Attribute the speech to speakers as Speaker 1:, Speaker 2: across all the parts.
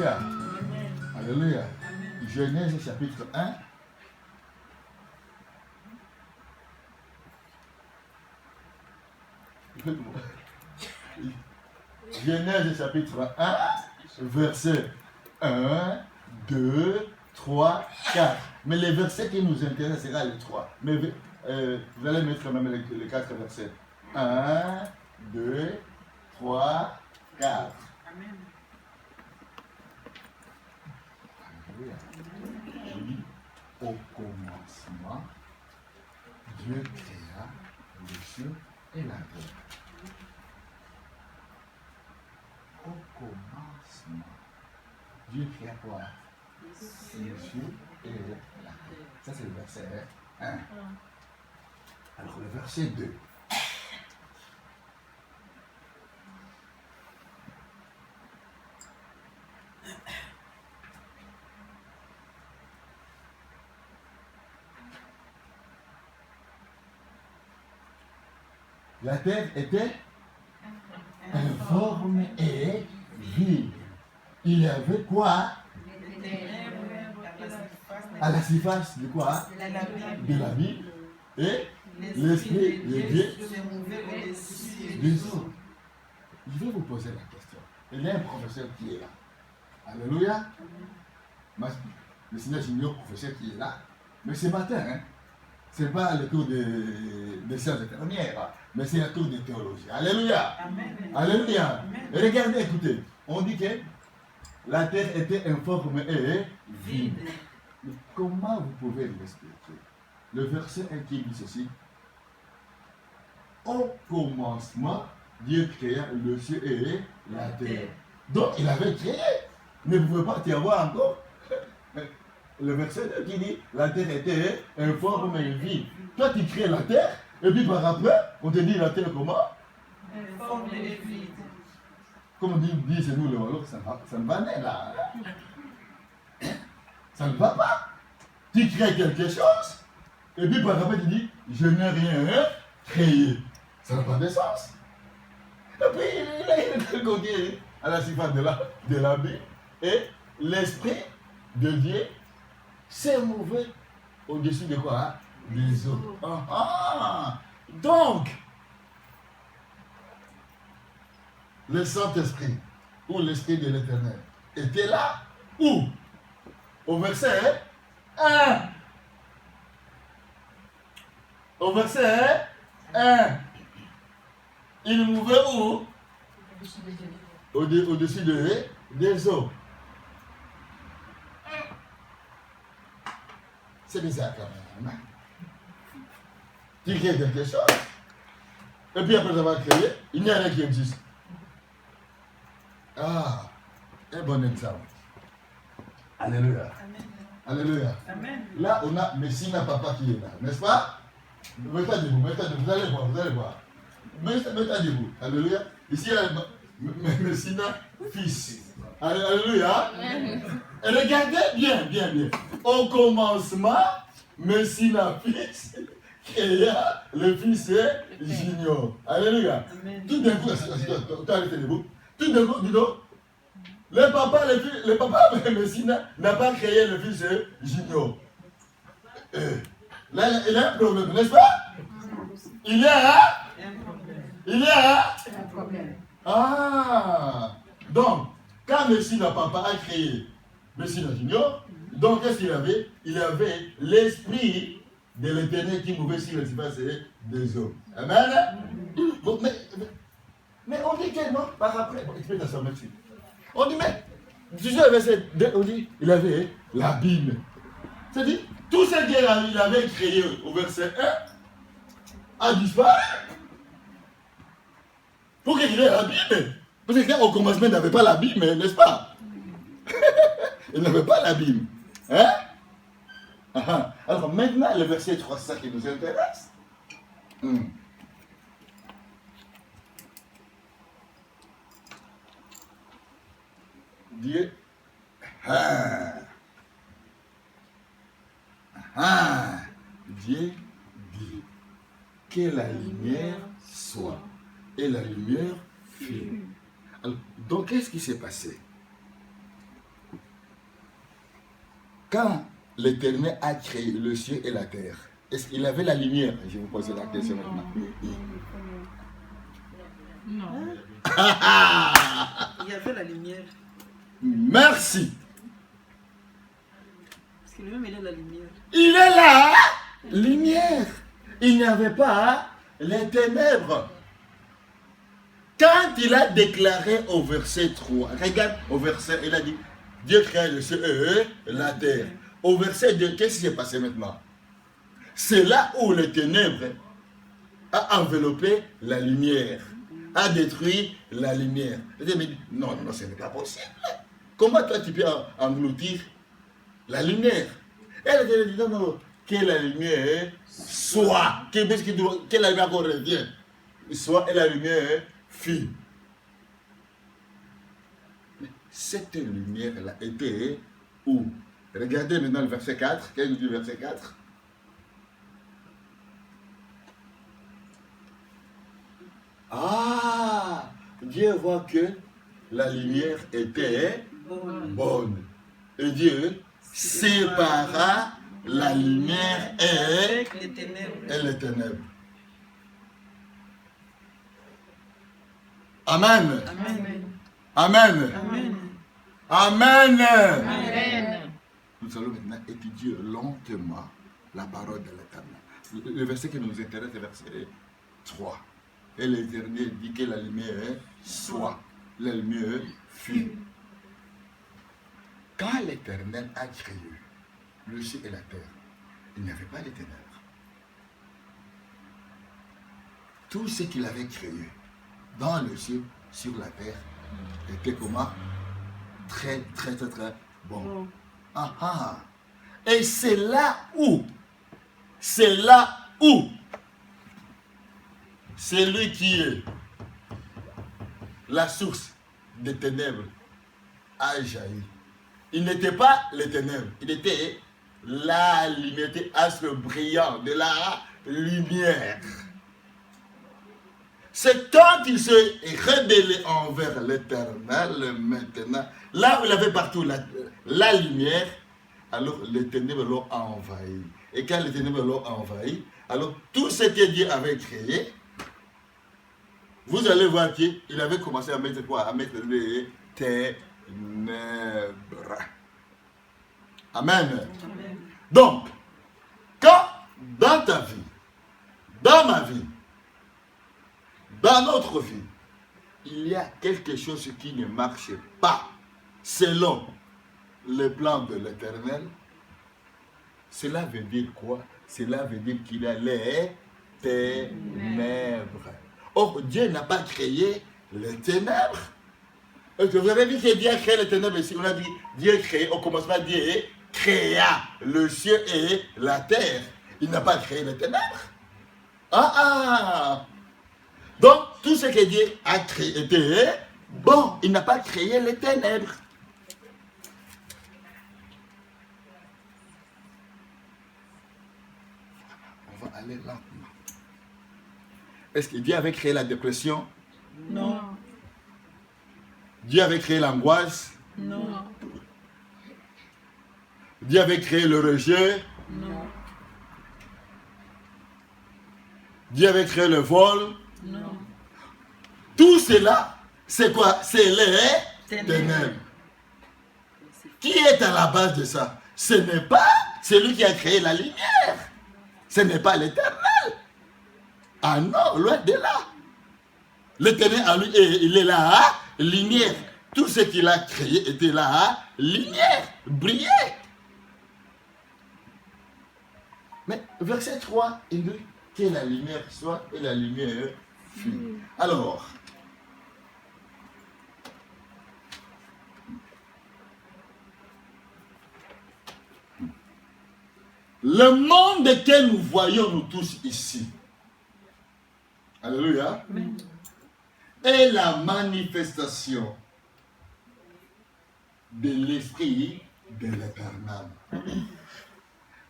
Speaker 1: Alléluia. Alléluia. Genèse chapitre 1. Genèse chapitre 1, verset 1, 2, 3, 4. Mais les versets qui nous intéressent sera les 3. Mais vous allez mettre quand même les 4 versets. 1, 2, 3, 4. Amen. Alléluia. Oui, au commencement, Dieu créa les cieux et la terre. Au commencement, Dieu créa quoi? Les cieux et la terre. Ça, c'est le verset 1. Alors, le verset 2. La terre était informe et vide. Il y avait quoi? À la surface de quoi? De la vie. Et l'esprit de Dieu des eaux. Je vais vous poser la question. Il y a un professeur qui est là. Alléluia. Le Seigneur Junior, professeur qui est là. Mais ce matin, ce n'est pas le cours de sciences infirmières, mais c'est un cours de théologie. Alléluia. Amen. Alléluia. Amen. Et regardez, écoutez, on dit que la terre était informe et vide. Mais comment vous pouvez l'expliquer? Le verset 1 qui dit ceci. Au commencement, Dieu créa le ciel et la terre. Donc il avait créé. Mais vous ne pouvez pas y avoir encore. Le verset 2 qui dit la terre était informe et vide. Toi tu crées la terre, et puis par après, on te dit la terre comment? Informe et vide. Comme on dit chez nous le Wallon, ça ne va pas là. Ça ne va pas. Tu crées quelque chose, et puis par après tu dis je n'ai rien créé. Ça n'a pas de sens. Et puis il est côté à la surface de la Bible, et l'esprit de Dieu s'est mouvé au-dessus de quoi? Des eaux. Donc, le Saint-Esprit ou l'Esprit de l'Éternel était là où? Au verset 1. Au verset 1. Il mouvait où? Au-dessus des eaux. C'est bizarre quand même. Tu crées quelque chose, et puis après avoir créé, il n'y a rien qui existe. Ah, un bon exemple. Alléluia. Amen. Alléluia. Amen. Là, on a Messina Papa qui est là, n'est-ce pas? Mettez debout, vous allez voir. Mettez debout. Alléluia. Ici, il y a Messina fils. Alléluia. Amen. Et regardez bien. Au commencement, Messina fils créa le fils junior. Alléluia. Amen. Tout d'un coup, arrêtez debout. Tout d'un coup, dis donc, le papa Messina n'a pas créé le fils junior. Là, il y a un problème, n'est-ce pas? Il y a un problème. Ah! Donc, quand Messina papa a créé Messina junior, donc qu'est-ce qu'il avait? Il avait l'esprit de l'Éternel qui mouvait sur le surface des eaux. Amen? Bon, mais on dit que non, par après, tu peux t'asseoir merci. On dit, mais, tu sais, verset 2, on dit, il avait l'abîme. C'est-à-dire, tout ce qu'il avait créé au verset 1 a disparu. Pour qu'il ait l'abîme. Parce qu'au commencement, il n'avait pas l'abîme, n'est-ce pas? Il n'avait pas l'abîme. Hein? Alors maintenant, le verset 3, c'est ça qui nous intéresse. Dieu. Dieu dit que la lumière soit. Et la lumière fut. Alors, donc, qu'est-ce qui s'est passé? quand l'Éternel a créé le ciel et la terre, est-ce qu'il avait la lumière? Je vous pose la question maintenant.
Speaker 2: Non.
Speaker 3: Il y avait la lumière.
Speaker 1: Merci.
Speaker 3: Parce que lui-même, il est la lumière.
Speaker 1: Il est la lumière. Il n'y avait pas les ténèbres. Quand il a déclaré au verset 3, regarde au verset, il a dit, Dieu créa le ciel et la terre. Au verset 2, qu'est-ce qui s'est passé maintenant? C'est là où les ténèbres a enveloppé la lumière, a détruit la lumière. Il dit, non, non, ce n'est pas possible. Comment toi tu peux engloutir la lumière? Elle a dit, non, non, que la lumière soit, que la lumière qu'on revient, soit et la lumière fut. Cette lumière-là était où? Regardez maintenant le verset 4. Qu'est-ce qu'il dit le verset 4? Ah, Dieu voit que la lumière était bonne. Et Dieu sépara la lumière et les ténèbres. Amen.
Speaker 3: Amen.
Speaker 1: Amen.
Speaker 3: Amen.
Speaker 1: Amen.
Speaker 2: Amen.
Speaker 1: Nous allons maintenant étudier lentement la parole de l'Éternel. Le verset qui nous intéresse est verset 3. Et l'Éternel dit que la lumière soit, la lumière fut. Quand l'Éternel a créé le ciel et la terre, il n'y avait pas les ténèbres. Tout ce qu'il avait créé dans le ciel, sur la terre, était comment? Très, très, très, très bon. Ah, ah. Et c'est là où celui qui est la source des ténèbres a jailli. Il n'était pas les ténèbres, il était la lumière, astre brillant de la lumière. C'est quand il s'est rebellé envers l'Éternel, maintenant, là où il avait partout la lumière, alors les ténèbres l'ont envahi. Et quand les ténèbres l'ont envahi, alors tout ce que Dieu avait créé, vous allez voir qu'il avait commencé à mettre quoi? À mettre les ténèbres. Amen.
Speaker 3: Amen.
Speaker 1: Donc, quand dans ta vie, dans ma vie, dans notre vie, il y a quelque chose qui ne marche pas selon le plan de l'Éternel, cela veut dire quoi? Cela veut dire qu'il y a les ténèbres. Or, Dieu n'a pas créé les ténèbres. Vous avez dit que Dieu a créé les ténèbres ici. On a dit Dieu créé, au commencement, Dieu créa le ciel et la terre. Il n'a pas créé les ténèbres. Donc, tout ce que Dieu a créé était bon. Il n'a pas créé les ténèbres. On va aller lentement. Est-ce que Dieu avait créé la dépression?
Speaker 3: Non.
Speaker 1: Dieu avait créé l'angoisse?
Speaker 3: Non.
Speaker 1: Dieu avait créé le rejet?
Speaker 3: Non.
Speaker 1: Dieu avait créé le vol?
Speaker 3: Non.
Speaker 1: Tout cela, c'est quoi? C'est les ténèbres. Qui est à la base de ça? Ce n'est pas celui qui a créé la lumière. Ce n'est pas l'Éternel. Ah non, loin de là. L'Éternel, à lui, il est là, lumière. Tout ce qu'il a créé était là, lumière, brillait. Mais verset 3, il dit que la lumière soit et la lumière fut. Alors, le monde que nous voyons nous tous ici, alléluia,
Speaker 3: Amen.
Speaker 1: est la manifestation de l'Esprit de l'Éternel.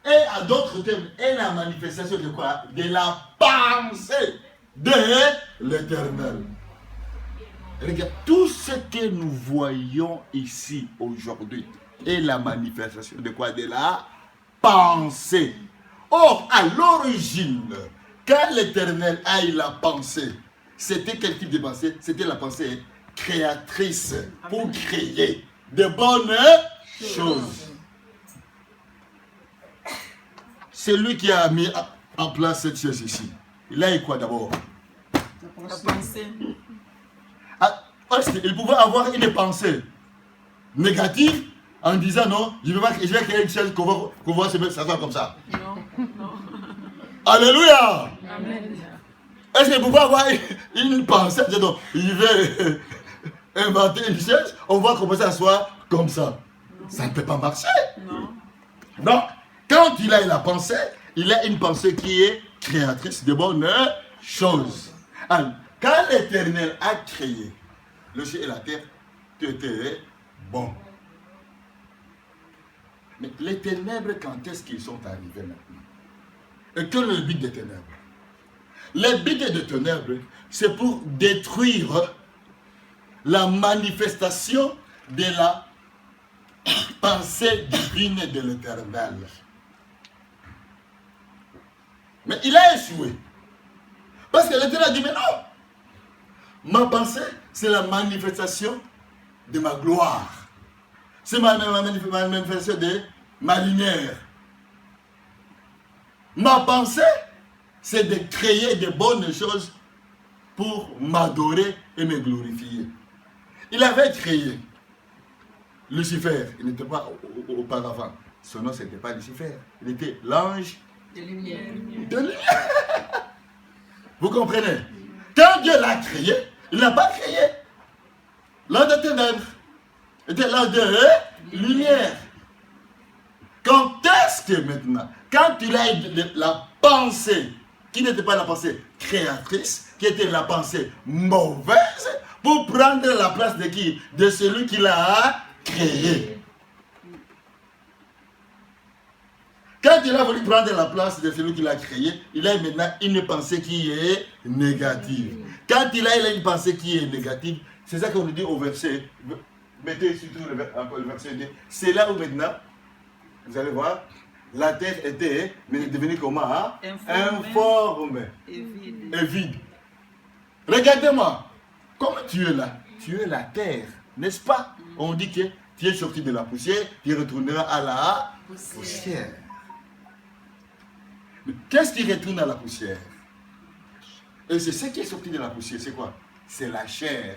Speaker 1: Et à d'autres termes, est la manifestation de quoi? De la pensée de l'Éternel. Regarde, tout ce que nous voyons ici aujourd'hui, est la manifestation de quoi? De la pensée. Or, à l'origine, quand l'Éternel a eu la pensée, c'était quel type de pensée? C'était la pensée créatrice pour créer de bonnes choses. C'est lui qui a mis en place cette chose ici. Il a eu quoi d'abord?
Speaker 3: La pensée.
Speaker 1: Il pouvait avoir une pensée négative en disant non, je vais créer une chose qu'on va se mettre ça comme ça.
Speaker 3: Non, non.
Speaker 1: Alléluia!
Speaker 2: Amen.
Speaker 1: Est-ce qu'il pouvait avoir une pensée? Donc, il veut inventer une chose, on va commencer à soi comme ça. Ça ne peut pas marcher.
Speaker 3: Non.
Speaker 1: Non. Quand il a la pensée, il a une pensée qui est créatrice de bonnes choses. Alors, quand l'Éternel a créé le ciel et la terre, tout était bon. Mais les ténèbres, quand est-ce qu'ils sont arrivés maintenant? Et quel est le but des ténèbres? Le but des ténèbres, c'est pour détruire la manifestation de la pensée divine de l'Éternel. Mais il a échoué. Parce que l'Éternel a dit, mais non, ma pensée, c'est la manifestation de ma gloire. C'est ma manifestation de ma lumière. Ma pensée, c'est de créer de bonnes choses pour m'adorer et me glorifier. Il avait créé Lucifer. Il n'était pas auparavant. Son nom, ce n'était pas Lucifer. Il était l'ange
Speaker 3: De lumière.
Speaker 1: de lumière. Vous comprenez? Quand Dieu l'a créé, il n'a pas créé l'ange de ténèbres. Il était l'ange de lumière. Quand est-ce que maintenant, quand il a eu la pensée, qui n'était pas la pensée créatrice, qui était la pensée mauvaise, pour prendre la place de qui? De celui qui l'a créé. Quand il a voulu prendre la place de celui qui l'a créé, il a maintenant une pensée qui est négative. Quand il a une pensée qui est négative, c'est ça qu'on nous dit au verset, mettez surtout le verset 2, c'est là où maintenant, vous allez voir, la terre était devenue comment? Hein? Informe
Speaker 3: Et vide.
Speaker 1: et vide. Regardez-moi, comme tu es là, tu es la terre, n'est-ce pas? On dit que tu es sorti de la poussière, tu retourneras à la poussière. Mais qu'est-ce qui retourne à la poussière? Et c'est ce qui est sorti de la poussière, c'est quoi? C'est la chair.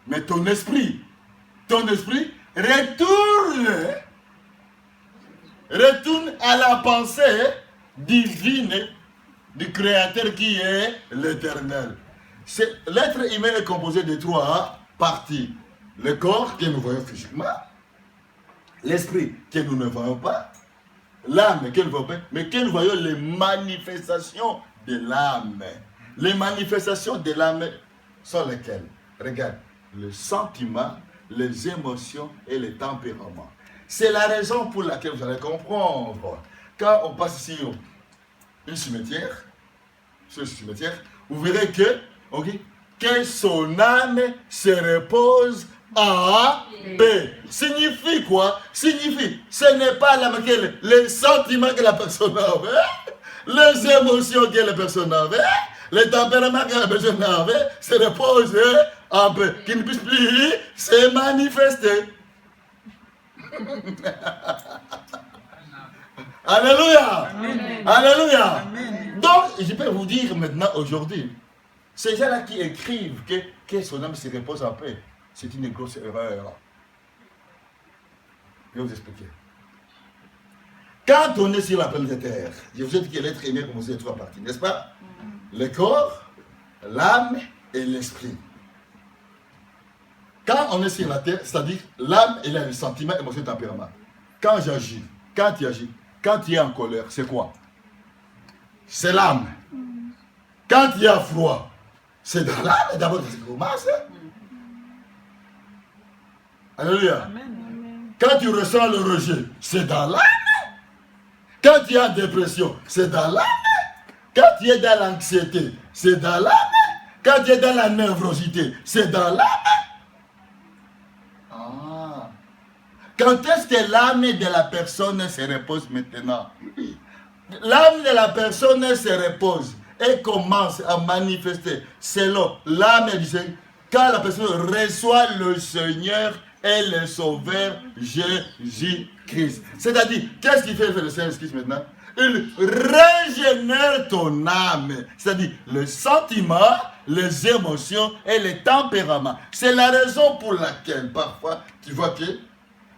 Speaker 1: Mais ton esprit retourne à la pensée divine du Créateur qui est l'Éternel. L'être humain est composé de 3 parties. Le corps que nous voyons physiquement, l'esprit que nous ne voyons pas, l'âme que nous voyons pas, mais que nous voyons les manifestations de l'âme. Les manifestations de l'âme sont lesquelles? Regarde, le sentiment, les émotions et les tempéraments. C'est la raison pour laquelle vous allez comprendre. Quand on passe ici un cimetière, sur ce cimetière, vous verrez que son âme se repose en paix. Signifie quoi? Signifie, ce n'est pas l'âme, les sentiments que la personne avait, les émotions que la personne avait, les tempéraments que la personne avait, se repose en paix, qui ne puisse plus se manifester. Alléluia.
Speaker 3: Amen.
Speaker 1: Alléluia.
Speaker 3: Amen.
Speaker 1: Donc, je peux vous dire maintenant, aujourd'hui, ces gens-là qui écrivent que son âme se repose en paix, c'est une grosse erreur. Je vais vous expliquer. Quand on est sur la planète Terre, je vous ai dit que l'être humain est composé de 3 parties, n'est-ce pas? Le corps, l'âme et l'esprit. Quand on est sur la terre, c'est-à-dire l'âme, elle a les sentiments, émotions, tempérament. Quand j'agis, quand tu agis, quand tu es en colère, c'est quoi? C'est l'âme. Quand il y a froid, c'est dans l'âme d'abord que ça commence. Alléluia.
Speaker 3: Amen.
Speaker 1: Quand tu ressens le rejet, c'est dans l'âme. Quand tu es en dépression, c'est dans l'âme. Quand tu es dans l'anxiété, c'est dans l'âme. Quand tu es dans la nervosité, c'est dans l'âme. Quand est-ce que l'âme de la personne se repose maintenant? L'âme de la personne se repose et commence à manifester selon l'âme du Seigneur quand la personne reçoit le Seigneur et le Sauveur Jésus-Christ. C'est-à-dire, qu'est-ce qu'il fait le Seigneur Jésus-Christ maintenant? Il régénère ton âme, c'est-à-dire le sentiment, les émotions et les tempéraments. C'est la raison pour laquelle parfois tu vois que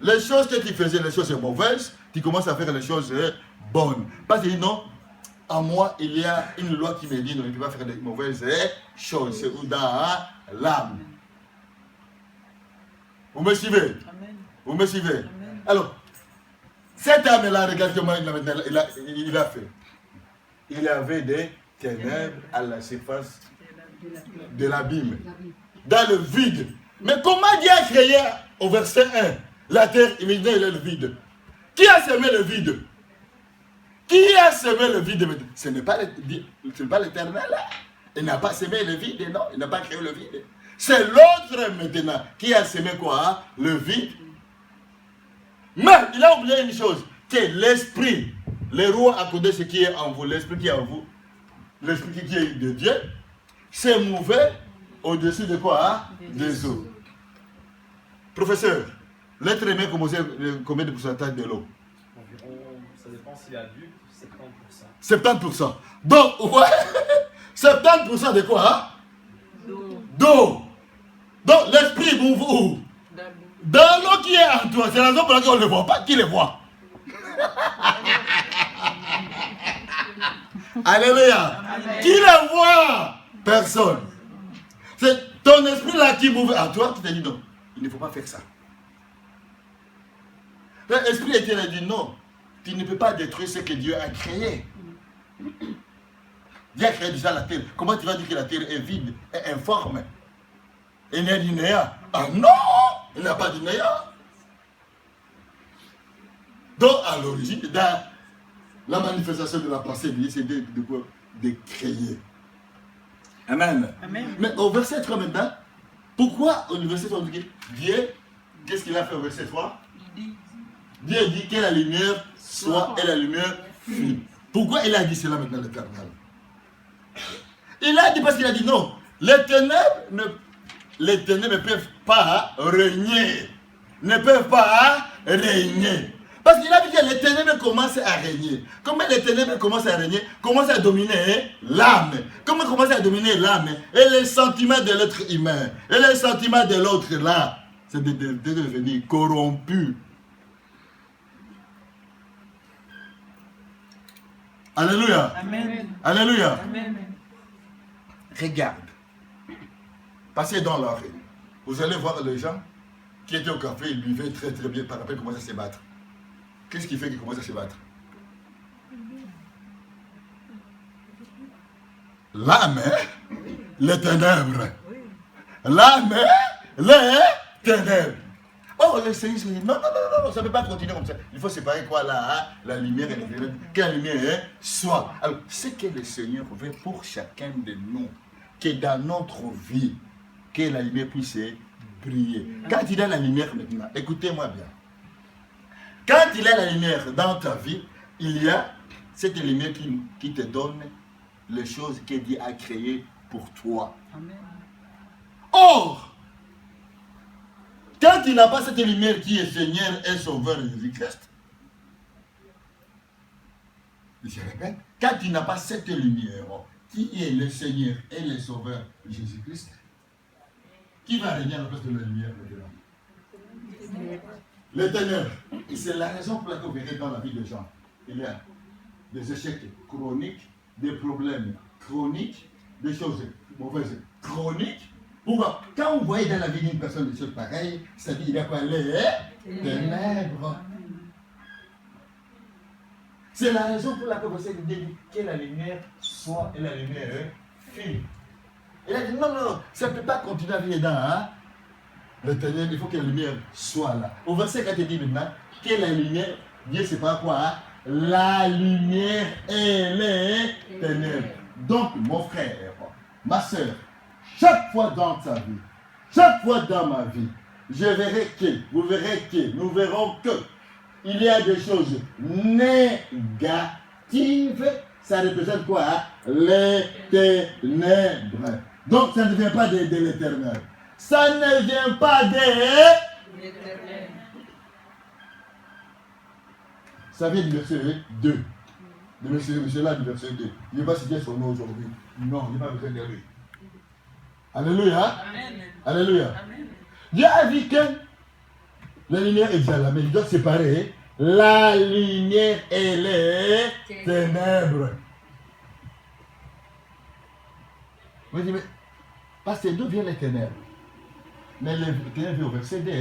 Speaker 1: les choses que tu faisais, les choses mauvaises, tu commences à faire les choses bonnes. Parce que non, en moi, il y a une loi qui me dit non, il ne peut pas faire des mauvaises choses. C'est dans l'âme. Vous me suivez?
Speaker 3: Amen.
Speaker 1: Vous me suivez?
Speaker 3: Amen.
Speaker 1: Alors, cette âme-là, regarde comment il a fait. Il avait des ténèbres à la surface de l'abîme, dans le vide. Mais comment Dieu a créé au verset 1 la terre, immédiatement il est le vide? Qui a semé le vide? Qui a semé le vide? Ce n'est pas l'Éternel. Il n'a pas semé le vide, non. Il n'a pas créé le vide. C'est l'autre maintenant qui a semé quoi? Le vide. Mais il a oublié une chose, que l'esprit, le roi a connu ce qui est en vous, l'esprit qui est en vous, l'esprit qui est de Dieu, s'est mouvé au-dessus de quoi? Des eaux. Professeur, l'être humain composé combien de pourcentage de l'eau?
Speaker 4: Environ, ça dépend s'il y a du 70%.
Speaker 1: 70%. Donc, ouais, 70% de quoi? D'eau. Donc, l'esprit mouve où? Dans l'eau qui est en toi. C'est la raison pour laquelle on ne le voit pas. Qui le voit? Alléluia. Qui le voit? Personne. C'est ton esprit là qui mouve en toi qui te dit non. Il ne faut pas faire ça. L'esprit était là dit non. Tu ne peux pas détruire ce que Dieu a créé. Dieu a créé déjà la terre. Comment tu vas dire que la terre est vide, est informe? Il n'y a du néant. Ah non! Il n'y a pas du néant. Donc, à l'origine, dans la manifestation de la pensée de Dieu, c'est de créer. Amen.
Speaker 3: Amen.
Speaker 1: Mais au verset 3 maintenant, pourquoi au verset 3, Dieu, qu'est-ce qu'il a fait au verset 3? Dieu dit que la lumière soit et la lumière fut. Pourquoi il a dit cela maintenant, l'Éternel? Il a dit parce qu'il a dit non, les ténèbres ne peuvent pas régner. Ne peuvent pas régner. Parce qu'il a dit que les ténèbres commencent à régner. Comment les ténèbres commencent à régner? Commencent à dominer l'âme. Comment commencent à dominer l'âme? Et les sentiments de l'être humain. Et les sentiments de l'autre là. C'est de devenir corrompu. Alléluia.
Speaker 3: Amen.
Speaker 1: Alléluia.
Speaker 3: Amen.
Speaker 1: Regarde. Passez dans la rue. Vous allez voir les gens qui étaient au café, ils buvaient très très bien, par après ils commencent à se battre. Qu'est-ce qui fait qu'ils commencent à se battre? L'âme, les ténèbres. L'âme, les ténèbres. Oh, le Seigneur dit non, ça ne peut pas continuer comme ça. Il faut séparer quoi là, la lumière et les ténèbres. Que la lumière soit. Alors, ce que le Seigneur veut pour chacun de nous, que dans notre vie, que la lumière puisse briller. Quand il a la lumière maintenant, écoutez-moi bien. Quand il a la lumière dans ta vie, il y a cette lumière qui te donne les choses que Dieu a créées pour toi.
Speaker 3: Amen.
Speaker 1: Or, quand il n'a pas cette lumière qui est Seigneur et Sauveur Jésus-Christ, je répète, quand il n'a pas cette lumière qui est le Seigneur et le Sauveur Jésus-Christ, qui va régner à la place de la lumière maintenant? Les ténèbres. Et c'est la raison pour laquelle vous verrez dans la vie des gens, il y a des échecs chroniques, des problèmes chroniques, des choses mauvaises chroniques. Pourquoi? Quand vous voyez dans la vie d'une personne des choses pareilles, c'est-à-dire qu'il y a quoi? Les ténèbres. C'est la raison pour laquelle vous avez dit que la lumière soit et la lumière fut. Il a dit non, ça ne peut pas continuer à vivre dans le ténèbre, il faut que la lumière soit là. Au verset 4, il dit maintenant que la lumière, Dieu c'est pas quoi? La lumière et les ténèbres. Donc, mon frère, ma soeur, chaque fois dans ta vie, chaque fois dans ma vie, je verrai que, vous verrez que, nous verrons que, il y a des choses négatives, ça représente quoi? Hein? Les ténèbres. Donc ça ne vient pas de l'éternel. Ça ne vient pas de l'éternel. Ça vient du verset 2. Le monsieur là du verset 2. Il ne va pas citer son nom aujourd'hui. Non, il n'y a pas besoin de lui. Alléluia.
Speaker 3: Amen.
Speaker 1: Alléluia.
Speaker 3: Amen.
Speaker 1: Dieu a dit que la lumière est déjà là, mais il doit séparer la lumière et les ténèbres. Vous dites, mais parce que d'où viennent les ténèbres? Mais les ténèbres au verset 2,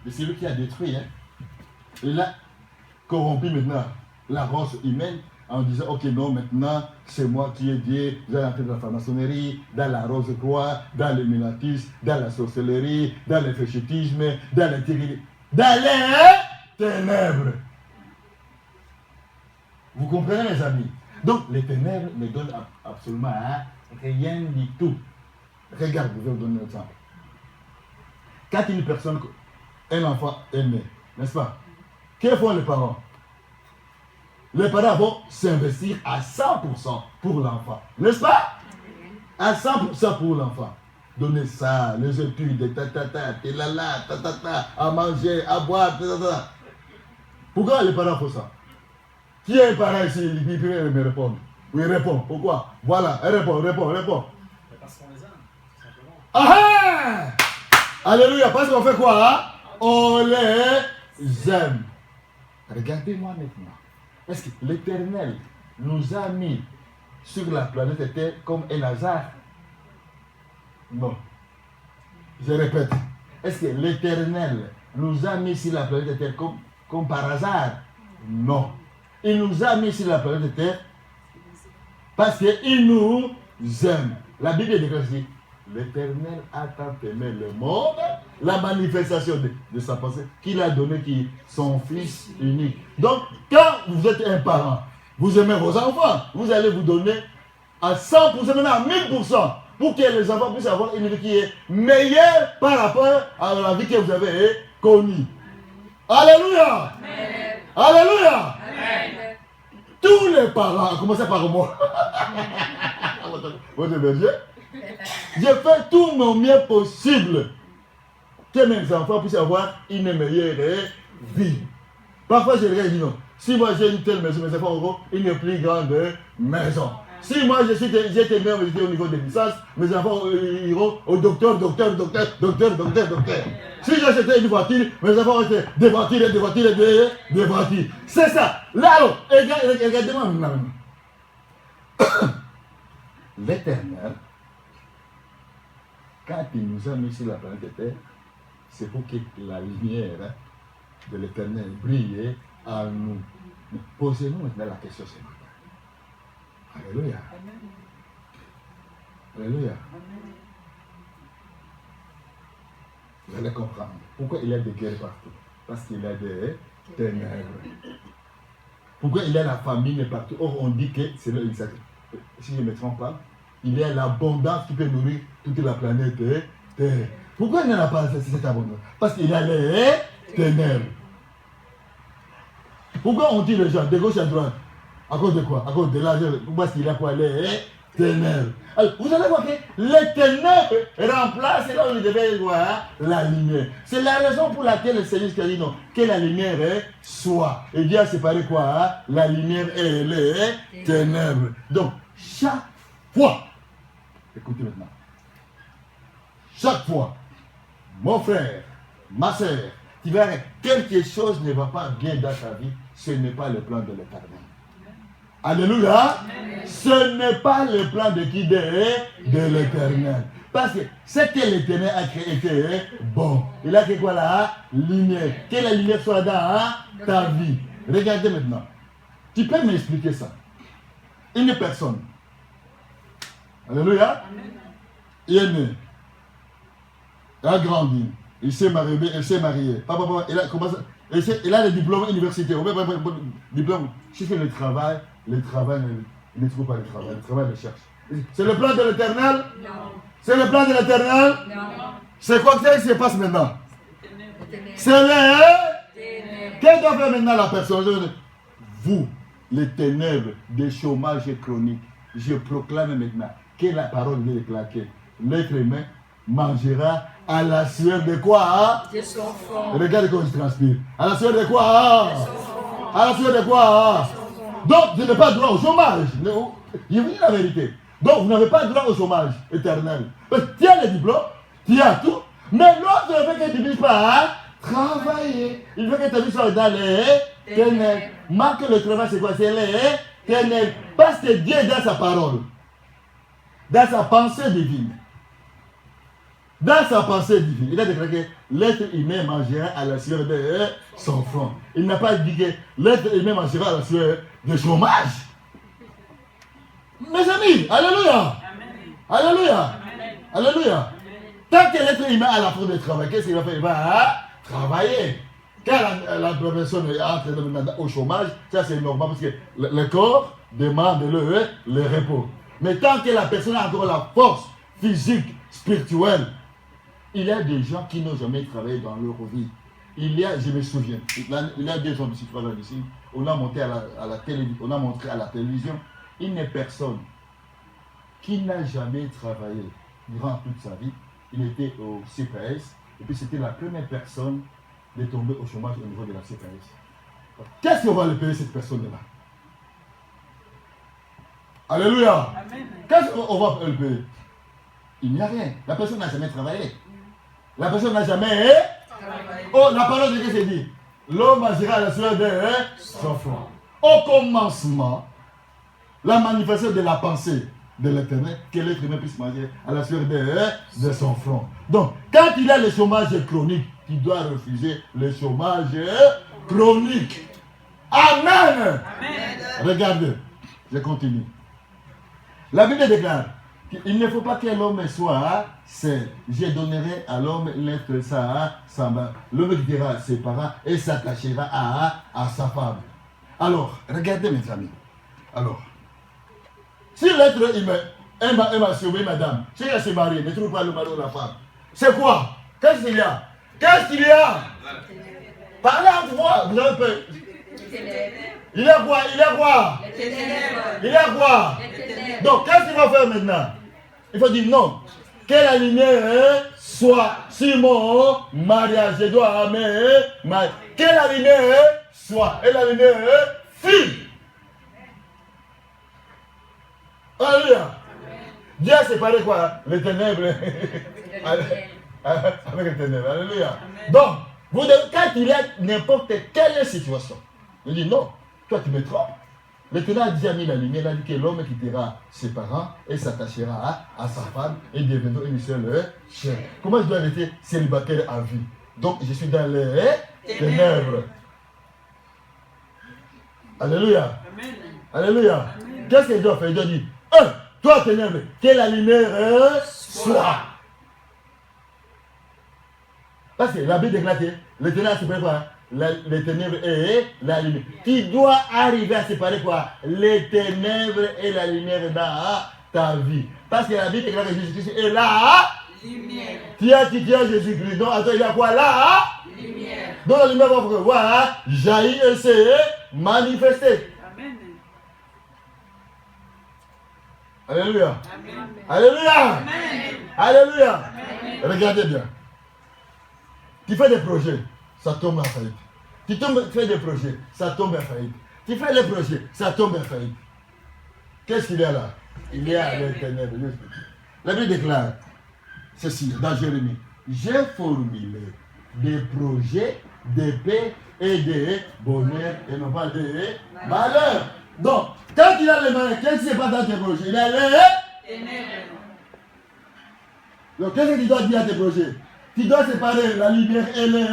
Speaker 1: c'est celui qui a détruit. Il a corrompu maintenant la race humaine en disant, ok, non, maintenant, c'est moi qui ai Dieu, vous allez entrer dans la franc-maçonnerie, dans la rose-croix, dans le minatisme, dans la sorcellerie, dans le féchétisme, dans les ténèbres. Dans les ténèbres. Vous comprenez, mes amis? Donc, les ténèbres ne donnent absolument rien du tout. Regarde, je vais vous donner un exemple. Quand une personne, un enfant est né, n'est-ce pas? Que font les parents? Les parents vont s'investir à 100% pour l'enfant. N'est-ce pas? À 100% pour l'enfant. Donner ça, les études, à manger, à boire, Pourquoi les parents font ça? Qui est un parent ici? Il peut me répondre. Oui, répond. Pourquoi? Voilà, réponds.
Speaker 4: Parce qu'on les aime, tout simplement.
Speaker 1: Ah! Alléluia, parce qu'on fait quoi? Hein? On les aime. Regardez-moi maintenant. Est-ce que l'Éternel nous a mis sur la planète Terre comme un hasard? Non. Je répète. Est-ce que l'Éternel nous a mis sur la planète Terre comme par hasard? Non. Il nous a mis sur la planète Terre parce qu'il nous aime. La Bible déclare ici, l'Éternel a tant aimé le monde, la manifestation de sa pensée, qu'il a donné son Fils unique. Donc, quand vous êtes un parent, vous aimez vos enfants, vous allez vous donner à 100%, maintenant à 1000%, pour que les enfants puissent avoir une vie qui est meilleure par rapport à la vie que vous avez connue. Alléluia! Amen. Alléluia! Amen. Tous les parents, à commencer par moi, votre berger, je fais tout mon mieux possible que mes enfants puissent avoir une meilleure vie. Parfois, je regarde et dis non. Si moi j'ai une telle maison, mes enfants auront une plus grande maison. Si moi j'ai été meilleur au niveau des licences, mes enfants iront au docteur. Si j'achetais une voiture, mes enfants auront des voitures. C'est ça. Là, alors, regardez-moi maintenant. L'Éternel, quand il nous a mis sur la planète Terre, c'est pour que la lumière de l'Éternel brille en nous. Mais posez-nous maintenant la question ce matin. Alléluia. Alléluia. Vous allez comprendre. Pourquoi il y a des guerres partout? Parce qu'il y a des ténèbres. Pourquoi il y a la famine partout? Or, on dit que c'est le si je ne me trompe pas, il y a l'abondance qui peut nourrir toute la planète Terre. Pourquoi il n'y en a pas cette abondance? Parce qu'il y a les ténèbres. Pourquoi on dit les gens de gauche à droite? À cause de quoi? À cause de l'argent. Parce qu'il y a quoi? Les ténèbres. Alors, vous allez voir que les ténèbres remplacent là où il devait voir la lumière. C'est la raison pour laquelle le Seigneur a dit non, que la lumière soit. Et Dieu a séparé quoi? La lumière et les ténèbres. Donc, chaque fois, écoutez maintenant, chaque fois, mon frère, ma soeur, tu verras que quelque chose ne va pas bien dans ta vie, ce n'est pas le plan de l'Éternel. Alléluia. Ce n'est pas le plan de qui? De l'Éternel. Parce que ce que l'Éternel a créé était bon. Il a créé quoi là? Lumière. Que la lumière soit dans ta vie. Regardez maintenant. Tu peux m'expliquer ça? Une personne. Alléluia. Il est né. Il a grandi. Il s'est marié. Il a le diplôme universitaire. Diplôme. Si c'est le travail il ne trouve pas le travail le cherche. C'est le plan de l'Éternel? Non. C'est le plan de l'Éternel? Non. C'est quoi que ça se passe maintenant? C'est les... Qu'est-ce que doit faire maintenant la personne? Vous, les ténèbres des chômages chroniques, je proclame maintenant que la parole de déclarer. L'être humain mangera à la sueur de quoi?
Speaker 3: De son front.
Speaker 1: Regardez comment il transpire. À la sueur de quoi? À la sueur de quoi? Donc, je n'ai pas droit au chômage. Je vous dis la vérité. Donc, vous n'avez pas droit au chômage éternel. Tu as les diplômes, tu as tout, mais l'autre veut que tu ne puisses pas travailler. Il veut que tu sois dans les ténèbres. Marque le travail, c'est quoi? C'est les ténèbres. Parce que Dieu, dans sa parole, dans sa pensée divine, il a déclaré que l'être humain mangera à la sueur de son front. Il n'a pas dit que l'être humain mangera à la sueur de chômage. Mes amis, alléluia. Alléluia. Alléluia. Tant que l'être humain a la force de travail, qu'est-ce qu'il va faire? Il va travailler. Quand la personne entre au chômage, ça c'est normal parce que le corps demande le repos. Mais tant que la personne a encore la force physique, spirituelle, il y a des gens qui n'ont jamais travaillé dans leur vie. Je me souviens, il y a 2 ans d'ici, 3 ans d'ici, on a monté à la télévision, on a montré à la télévision une personne qui n'a jamais travaillé durant toute sa vie. Il était au CPS et puis c'était la première personne de tomber au chômage au niveau de la CPS. Qu'est-ce qu'on va le payer cette personne-là? Alléluia. Qu'est-ce qu'on va le payer? Il n'y a rien. La personne n'a jamais travaillé. La personne n'a jamais... Oh, la parole de Dieu s'est dit. L'homme mangera à la sueur de son front. Au commencement, la manifestation de la pensée de l'Éternel, que l'être humain puisse manger à la sueur de son front. Donc, quand il y a le chômage chronique, il doit refuser le chômage chronique. Amen. Regardez, je continue. La Bible déclare qu'il ne faut pas que l'homme soit seul. Je donnerai à l'homme l'être sa main. L'homme quittera ses parents et s'attachera à sa femme. Alors, regardez mes amis. Alors, si l'être humain aime sauver madame, si elle se marie, ne trouve pas le mari ou la femme, c'est quoi? Qu'est-ce qu'il y a? Qu'est-ce qu'il y a? Parlez entre moi, vous avez peur. Il y a quoi? Il y a quoi? Il y a quoi? Donc, qu'est-ce qu'il va faire maintenant? Il faut dire non. Que la lumière soit sur mon mariage. Je dois aimer. Que la lumière soit. Et la lumière fut. Alléluia. Dieu a séparé quoi? Les ténèbres. Avec les ténèbres. Alléluia. Donc, quand il y a n'importe quelle situation, il dit non, toi tu me trompes. L'Éternel a déjà mis la lumière, il a dit que l'homme quittera ses parents et s'attachera à sa femme et deviendra une seule chair. Comment je dois rester célibataire à vie? Donc je suis dans les ténèbres. Alléluia. Alléluia. Qu'est-ce qu'il doit faire? Il doit dire, toi ténèbres, que la lumière soit. Parce que la Bible déclare que l'Éternel a séparé quoi? Les ténèbres et la lumière. Tu dois arriver à séparer quoi? Les ténèbres et la lumière dans ta vie. Parce que la Bible déclare que Jésus-Christ est la lumière. Tu as Jésus-Christ. Donc, attends, il y a quoi là? Lumière. Donc, la lumière va voir jaillir et se manifester.
Speaker 3: Amen.
Speaker 1: Alléluia.
Speaker 3: Amen.
Speaker 1: Alléluia.
Speaker 3: Amen.
Speaker 1: Alléluia.
Speaker 3: Amen.
Speaker 1: Regardez bien. Tu fais des projets, ça tombe en faillite. Tu fais des projets, ça tombe en faillite. Tu fais les projets, ça tombe en faillite. Qu'est-ce qu'il y a là? Il y a les ténèbres. La Bible déclare ceci dans Jérémie. J'ai formulé des projets de paix et de bonheur et non pas de malheur. Donc, quand il a les malheurs, qu'est-ce qui se passe dans tes projets? Il a les
Speaker 3: Ténèbres.
Speaker 1: Donc, qu'est-ce que tu dois dire à tes projets? Tu dois séparer la lumière et les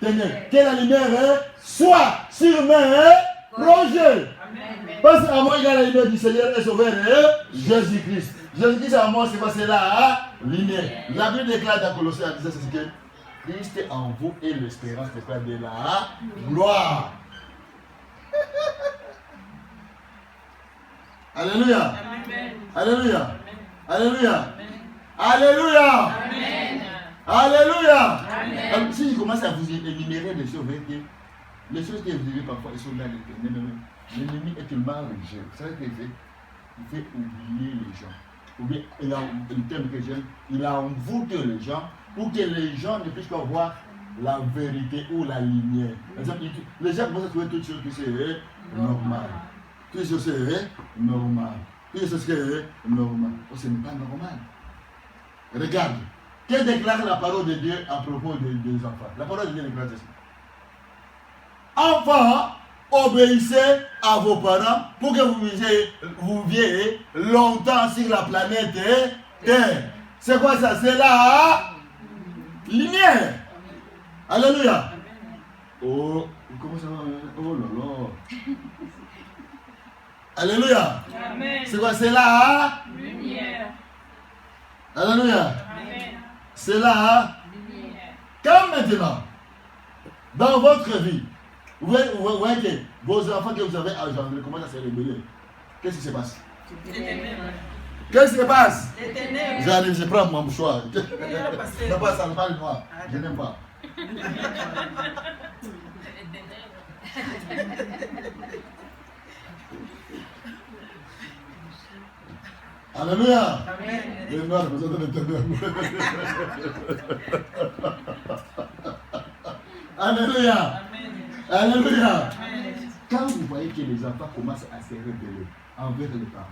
Speaker 1: ténèbres. Que la lumière soit sur mes projets. Parce qu'à moi, il y a la lumière du Seigneur et Sauveur Jésus-Christ. Jésus-Christ à moi, c'est quoi? C'est la lumière. La Bible déclare dans Colossiens, c'est que Christ est en vous et l'espérance de la gloire. Alléluia. Alléluia. Alléluia. Alléluia. Alléluia. Alors, si je commence à vous énumérer des choses, les choses que vous vivez parfois, elles sont là. L'ennemi est tellement religieux. Vous savez ce qu'il fait? Il fait oublier les gens. Ou bien, il a un terme que j'aime, il a envoûté les gens pour que les gens ne puissent pas voir la vérité ou la lumière. Les gens commencent à trouver toutes choses que c'est normal. Toutes choses que c'est normal. Toutes choses que c'est normal. Oh, ce n'est pas normal. Regarde. Que déclare la parole de Dieu à propos des enfants? La parole de Dieu déclare ceci. Enfants, obéissez à vos parents pour que vous viviez longtemps sur la planète Terre. C'est quoi ça? C'est la lumière. Alléluia. Oh, comment ça va? Oh là là. Alléluia. C'est quoi? C'est la
Speaker 3: Lumière.
Speaker 1: Alléluia.
Speaker 3: Amen.
Speaker 1: C'est la
Speaker 3: Lumière.
Speaker 1: Quand maintenant, dans votre vie, vous voyez que vos enfants que vous avez engendrés commencent à se rébeller. Qu'est-ce qui se passe?
Speaker 3: Les ténèbres.
Speaker 1: Qu'est-ce qui se passe?
Speaker 3: Les ténèbres.
Speaker 1: J'arrive, je prends mon mouchoir.
Speaker 3: passé.
Speaker 1: Non, pas ça, ne parle noir. Je n'aime pas. Alléluia.
Speaker 3: Amen.
Speaker 1: Les noirs représentent les ténèbres. Alléluia.
Speaker 3: Amen.
Speaker 1: Alléluia.
Speaker 3: Amen.
Speaker 1: Quand vous voyez que les enfants commencent à se rébeller envers les parents,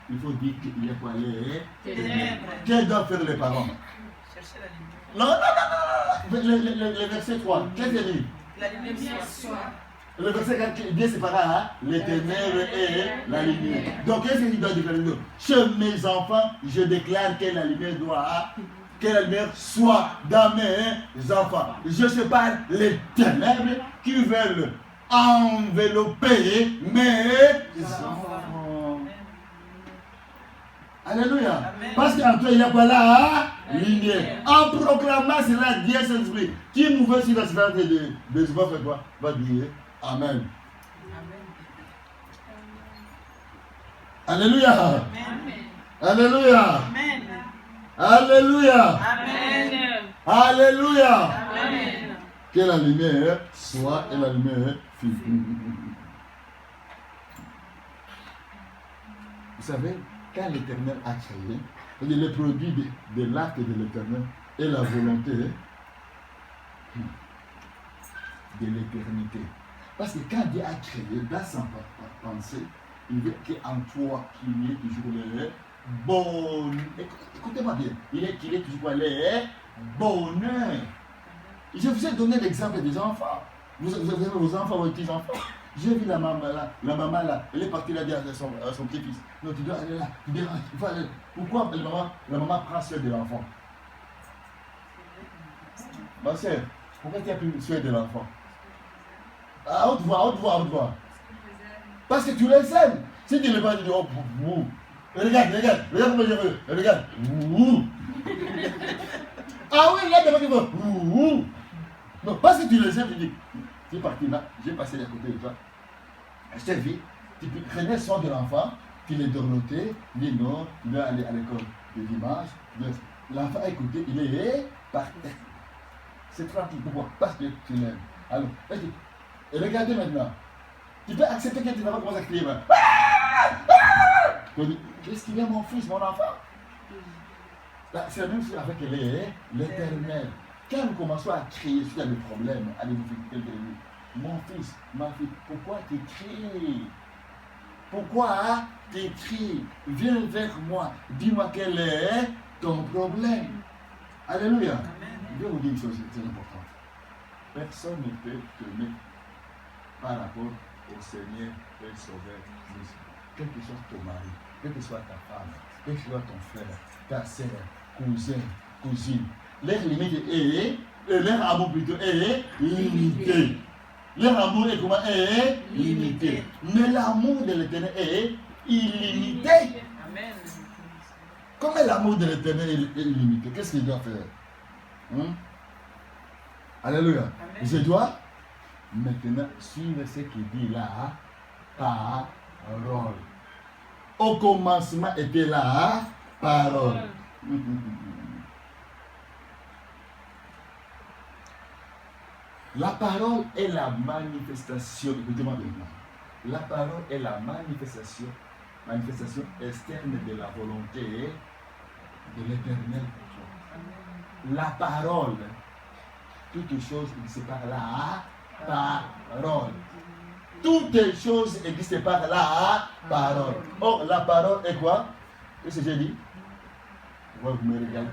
Speaker 1: il faut dire qu'il y a quoi les
Speaker 3: Ténèbres.
Speaker 1: Qu'est-ce doivent faire les parents?
Speaker 3: Cherchez la lumière.
Speaker 1: Non. Le verset 3, qu'est-ce qu'il dit?
Speaker 3: La lumière soit.
Speaker 1: Le verset 4, Dieu sépara les ténèbres et la lumière. Donc, qu'est-ce qu'il doit déclarer? Chez mes enfants, je déclare que la lumière soit dans mes enfants. Je sépare les ténèbres qui veulent envelopper mes enfants. Alléluia.
Speaker 3: Amen.
Speaker 1: Parce qu'en toi, il y a quoi là? Lumière. En proclamant cela, Dieu Saint-Esprit, qui mouvait sur la sphère des enfants, fait quoi? Va dire Amen. Alléluia.
Speaker 3: Amen.
Speaker 1: Alléluia.
Speaker 3: Amen.
Speaker 1: Alléluia.
Speaker 3: Amen.
Speaker 1: Alléluia.
Speaker 3: Amen.
Speaker 1: Que la lumière soit et la lumière fût. Vous savez, quand l'Éternel a créé, le produit de l'acte de l'Éternel et la volonté de l'éternité. Parce que quand Dieu a créé, dans sa pensée, il veut qu'en toi, qu'il y ait toujours le bonheur. Écoutez-moi bien, qu'il y ait toujours le bonheur. Je vous ai donné l'exemple des enfants. Vous avez vos enfants, vos petits-enfants. J'ai vu la maman là, elle est partie là dire à son petit-fils. Non, tu dois aller là, tu déranges, il faut aller. Pourquoi la maman prend soin de l'enfant? Ma soeur, pourquoi tu as pris soin de l'enfant? À haute voix. Parce que tu les aimes. Si tu ne les pas, tu dis, oh, regarde comment je veux, regarde. Ah oui, là, devant tu veux. Non, parce que tu les aimes, tu dis, tu es parti là, j'ai passé à côté de toi. Je t'ai vu, tu prenais soin de l'enfant, tu l'as dorloté, tu dis non, tu dois aller à l'école de dimanche. L'enfant a écouté, il est parti. C'est tranquille, pourquoi? Parce que tu l'aimes. Alors, et regardez maintenant. Tu peux accepter que tu n'as pas commencé à crier. Qu'est-ce qu'il y a mon fils, mon enfant? C'est la même chose avec l'Éternel. Quand nous commençons à crier sur des problèmes, à des difficultés, mon fils, ma fille, pourquoi tu cries? Pourquoi tu cries? Viens vers moi, dis-moi quel est ton problème. Alléluia. Je vais vous dire une chose très importante. Personne ne peut t'aimer par rapport au Seigneur et Sauveur Jésus. Quel que soit ton mari, quel que soit ta femme, quel que soit ton frère, ta soeur, cousin, cousine, leur limite est, leur amour plutôt est limité. Leur amour est comment? Est limité. Mais l'amour de l'Éternel est illimité.
Speaker 3: Amen.
Speaker 1: Comment l'amour de l'Éternel est illimité? Qu'est-ce qu'il doit faire? Alléluia.
Speaker 3: Amen.
Speaker 1: Je dois maintenant suivre ce qu'il dit là, parole. Au commencement était la parole. La parole est la manifestation, écoutez-moi maintenant. La parole est la manifestation externe de la volonté de l'Éternel pour toi. La parole, toutes choses existent par la parole. Toutes les choses existent par la parole. Or, la parole est quoi? Qu'est-ce que j'ai dit? Vous me regardez.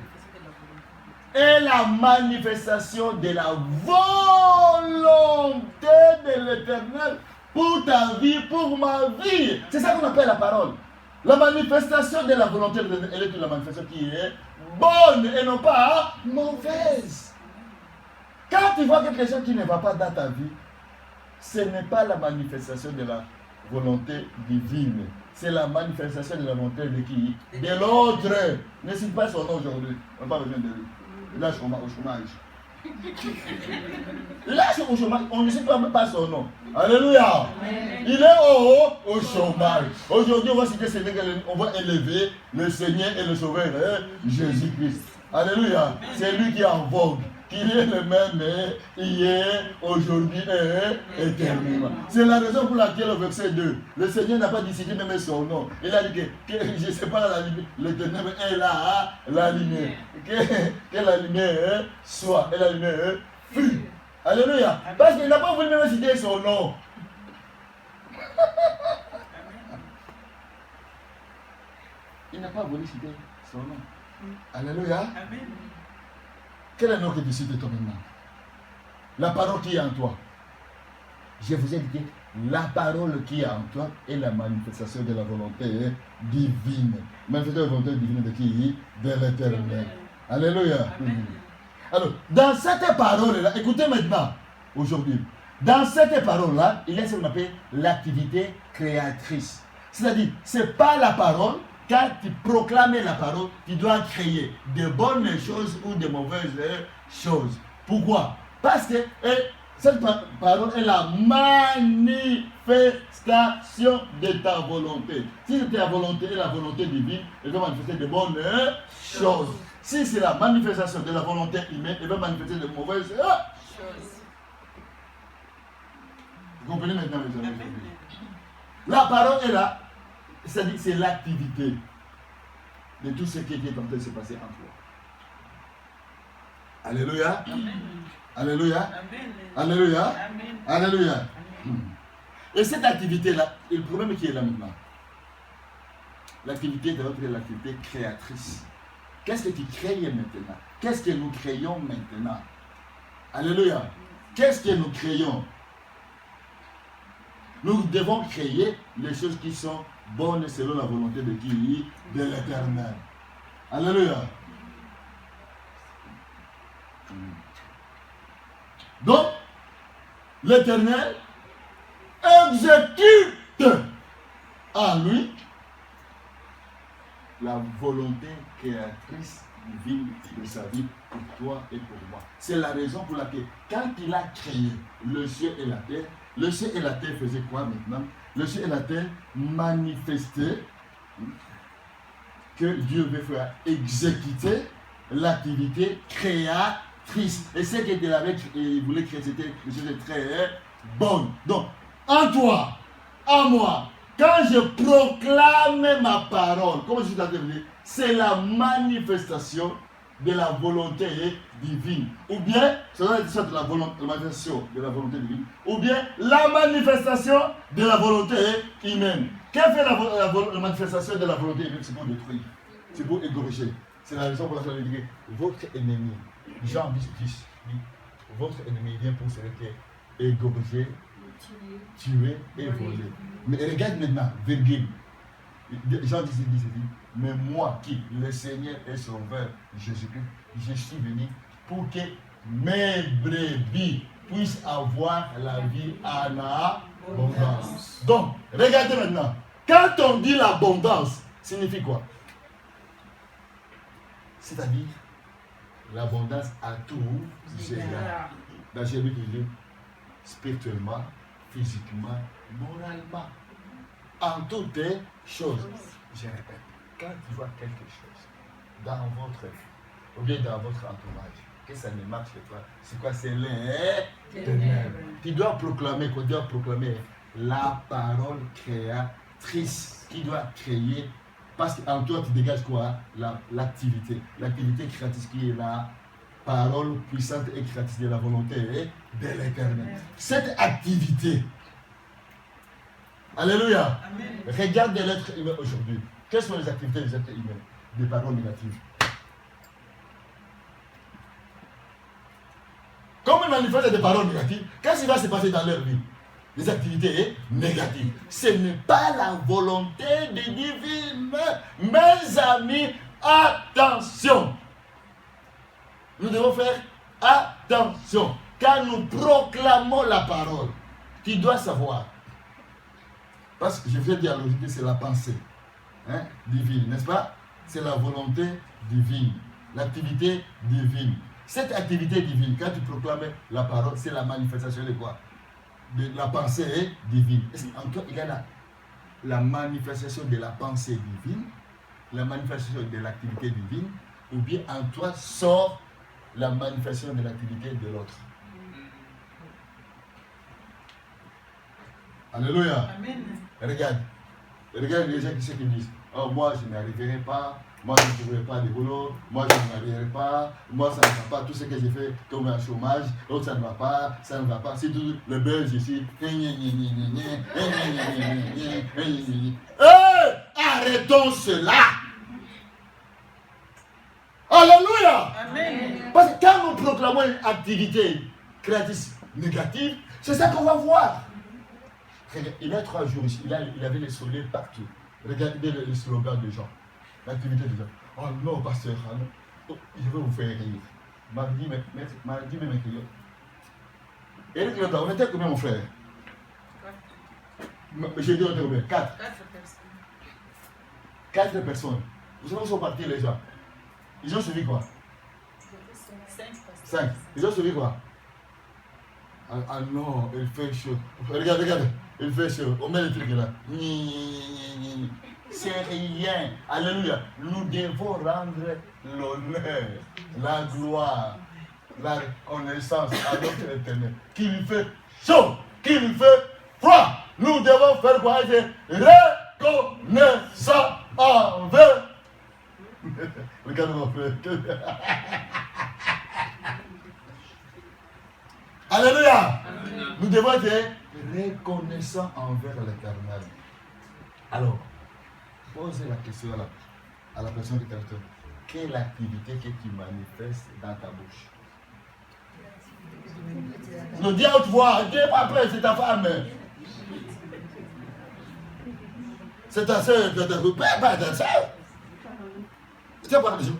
Speaker 1: Et la manifestation de la volonté de l'Éternel pour ta vie, pour ma vie. C'est ça qu'on appelle la parole. La manifestation de la volonté de l'Éternel est la manifestation qui est bonne et non pas mauvaise. Quand tu vois quelque chose qui ne va pas dans ta vie, ce n'est pas la manifestation de la volonté divine. C'est la manifestation de la volonté de qui? De l'autre. Ne cite pas son nom aujourd'hui. On n'a pas besoin de lui. Il lâche au chômage. Il lâche au chômage. On ne cite même pas son nom. Alléluia. Il est au chômage. Aujourd'hui, on va citer ce Seigneur. On va élever le Seigneur et le Sauveur Jésus-Christ. Alléluia. C'est lui qui est en vogue. Qu'il est le même hier, aujourd'hui et éternellement. C'est la raison pour laquelle au verset 2, le Seigneur n'a pas décidé de mettre son nom. Il a dit que je ne sais pas la lumière, l'Éternel est là, la lumière. Que la lumière soit, et la lumière fut. Alléluia. Parce qu'il n'a pas voulu même citer son nom. Il n'a pas voulu citer son nom. Alléluia. Amen. Quel est le nom que tu cites toi maintenant? La parole qui est en toi. Je vous ai dit que la parole qui est en toi est la manifestation de la volonté divine. Manifestation de la volonté divine de qui? De l'Éternel. Alléluia. Alors, dans cette parole-là, écoutez maintenant, aujourd'hui, dans cette parole-là, il y a ce qu'on appelle l'activité créatrice. C'est-à-dire, ce n'est pas la parole. Quand tu proclames la parole, tu dois créer de bonnes choses ou de mauvaises choses. Pourquoi? Parce que cette parole est la manifestation de ta volonté. Si c'est ta volonté et la volonté divine, elle va manifester de bonnes choses. Si c'est la manifestation de la volonté humaine, elle va manifester de mauvaises choses. Vous comprenez maintenant, mes amis? La parole est là. C'est-à-dire que c'est l'activité de tout ce qui est en train de se passer en toi. Alléluia. Amen. Alléluia. Amen. Alléluia. Amen. Alléluia. Et cette activité-là, le problème qui est là maintenant, l'activité de l'autre est l'activité créatrice. Qu'est-ce que tu crées maintenant? Qu'est-ce que nous créons maintenant? Alléluia. Qu'est-ce que nous créons? Nous devons créer les choses qui sont bonnes selon la volonté de qui? De l'Éternel. Alléluia. Donc, l'Éternel exécute en lui la volonté créatrice divine de sa vie pour toi et pour moi. C'est la raison pour laquelle, quand il a créé le ciel et la terre faisaient quoi maintenant? Le ciel et la terre manifestaient que Dieu veut faire exécuter l'activité créatrice. Et ce qu'il avait, il voulait créer, c'était une chose très bonne. Donc, en toi, en moi, quand je proclame ma parole, comme je suis en train de dire, c'est la manifestation de la volonté divine. Ou bien, ça doit être soit la manifestation de la volonté divine, ou bien la manifestation de la volonté humaine. Qu'est-ce que fait la manifestation de la volonté humaine? C'est pour détruire, c'est pour égorger. C'est la raison pour laquelle je dis votre ennemi, Jean 10, votre ennemi vient pour celui qui est égorgé, tué et volé. Mais regarde maintenant, virgule. Jean 10, mais moi qui, le Seigneur et Sauveur Jésus-Christ, je suis venu pour que mes brebis puissent avoir la vie en abondance. Donc, regardez maintenant. Quand on dit l'abondance, signifie quoi? C'est-à-dire l'abondance à tout égard. Dans Jésus qui dit spirituellement, physiquement, moralement. En toutes choses. Je répète, quand tu vois quelque chose dans votre vie, ou bien dans votre entourage, que ça ne marche pas. C'est quoi? C'est les ténèbres. Tu dois proclamer, la parole créatrice qui doit créer. Parce qu'en toi, tu dégages quoi? L'activité. L'activité créatrice qui est la parole puissante et créatrice de la volonté de l'Éternel. Cette activité, alléluia.
Speaker 3: Amen.
Speaker 1: Regarde l'être humain aujourd'hui. Quelles sont les activités des êtres humains? Des paroles négatives. Comme ils manifestent des paroles négatives, qu'est-ce qui va se passer dans leur vie? Des activités négatives. Ce n'est pas la volonté divine. Mes amis, attention. Nous devons faire attention. Quand nous proclamons la parole, tu dois savoir. Parce que je vais dire que c'est la pensée divine, n'est-ce pas? C'est la volonté divine, l'activité divine. Cette activité divine, quand tu proclames la parole, c'est la manifestation de quoi? De la pensée divine. En toi, il y a la manifestation de la pensée divine, la manifestation de l'activité divine, ou bien en toi sort la manifestation de l'activité de l'autre. Alléluia.
Speaker 3: Amen.
Speaker 1: Regarde les gens qui disent, oh, moi je n'arriverai pas, moi je ne trouverai pas de boulot, moi je ne m'arriverai pas, moi ça ne va pas, tout ce que j'ai fait tombe en chômage, donc ça ne va pas, c'est tout le belge ici. Arrêtons cela. Alléluia.
Speaker 3: Amen.
Speaker 1: Parce que quand nous proclamons une activité créatrice négative, c'est ça qu'on va voir. Il y a 3 jours ici, il avait les soleils partout. Regardez le slogan des gens, l'activité des gens. Oh non, pasteur, je vais vous faire rire. Mardi, même rire. Eric, on était combien, mon frère? J'ai dit, on était combien? 4. 4 personnes. Vous savez où sont partis les gens? Ils ont suivi quoi? 5. Ils ont suivi quoi? Ah non, il fait chaud. Regarde. Il fait chaud. On met le truc là. C'est rien. Alléluia. Nous devons rendre l'honneur, la gloire, la reconnaissance à notre Éternel. Qu'il fait chaud, qu'il fait froid. Nous devons faire quoi? Reconnaissant envers. Regarde mon frère. Alléluia. Nous devons être reconnaissants envers l'Éternel. Alors, posez la question à la personne qui t'attend. Quelle activité que tu manifestes dans ta bouche? Nous dis à haute voix, Dieu n'est pas prêt, c'est ta femme. C'est ta soeur, pas ta soeur. C'est pas question.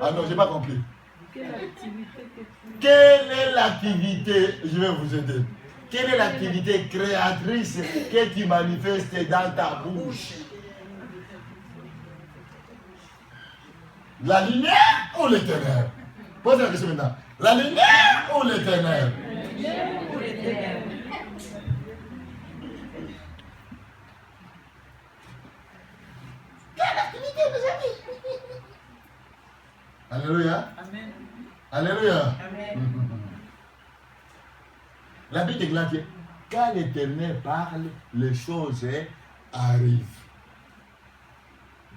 Speaker 1: Ah non, je n'ai pas compris. Quelle est l'activité, je vais vous aider. Quelle est l'activité créatrice que tu manifestes dans ta bouche? La lumière ou les ténèbres? Posez la question maintenant. La lumière ou les ténèbres? Quelle activité, mes amis? Alléluia.
Speaker 3: Amen.
Speaker 1: Alléluia.
Speaker 3: Amen.
Speaker 1: La Bible déclare que quand l'Éternel parle, les choses arrivent.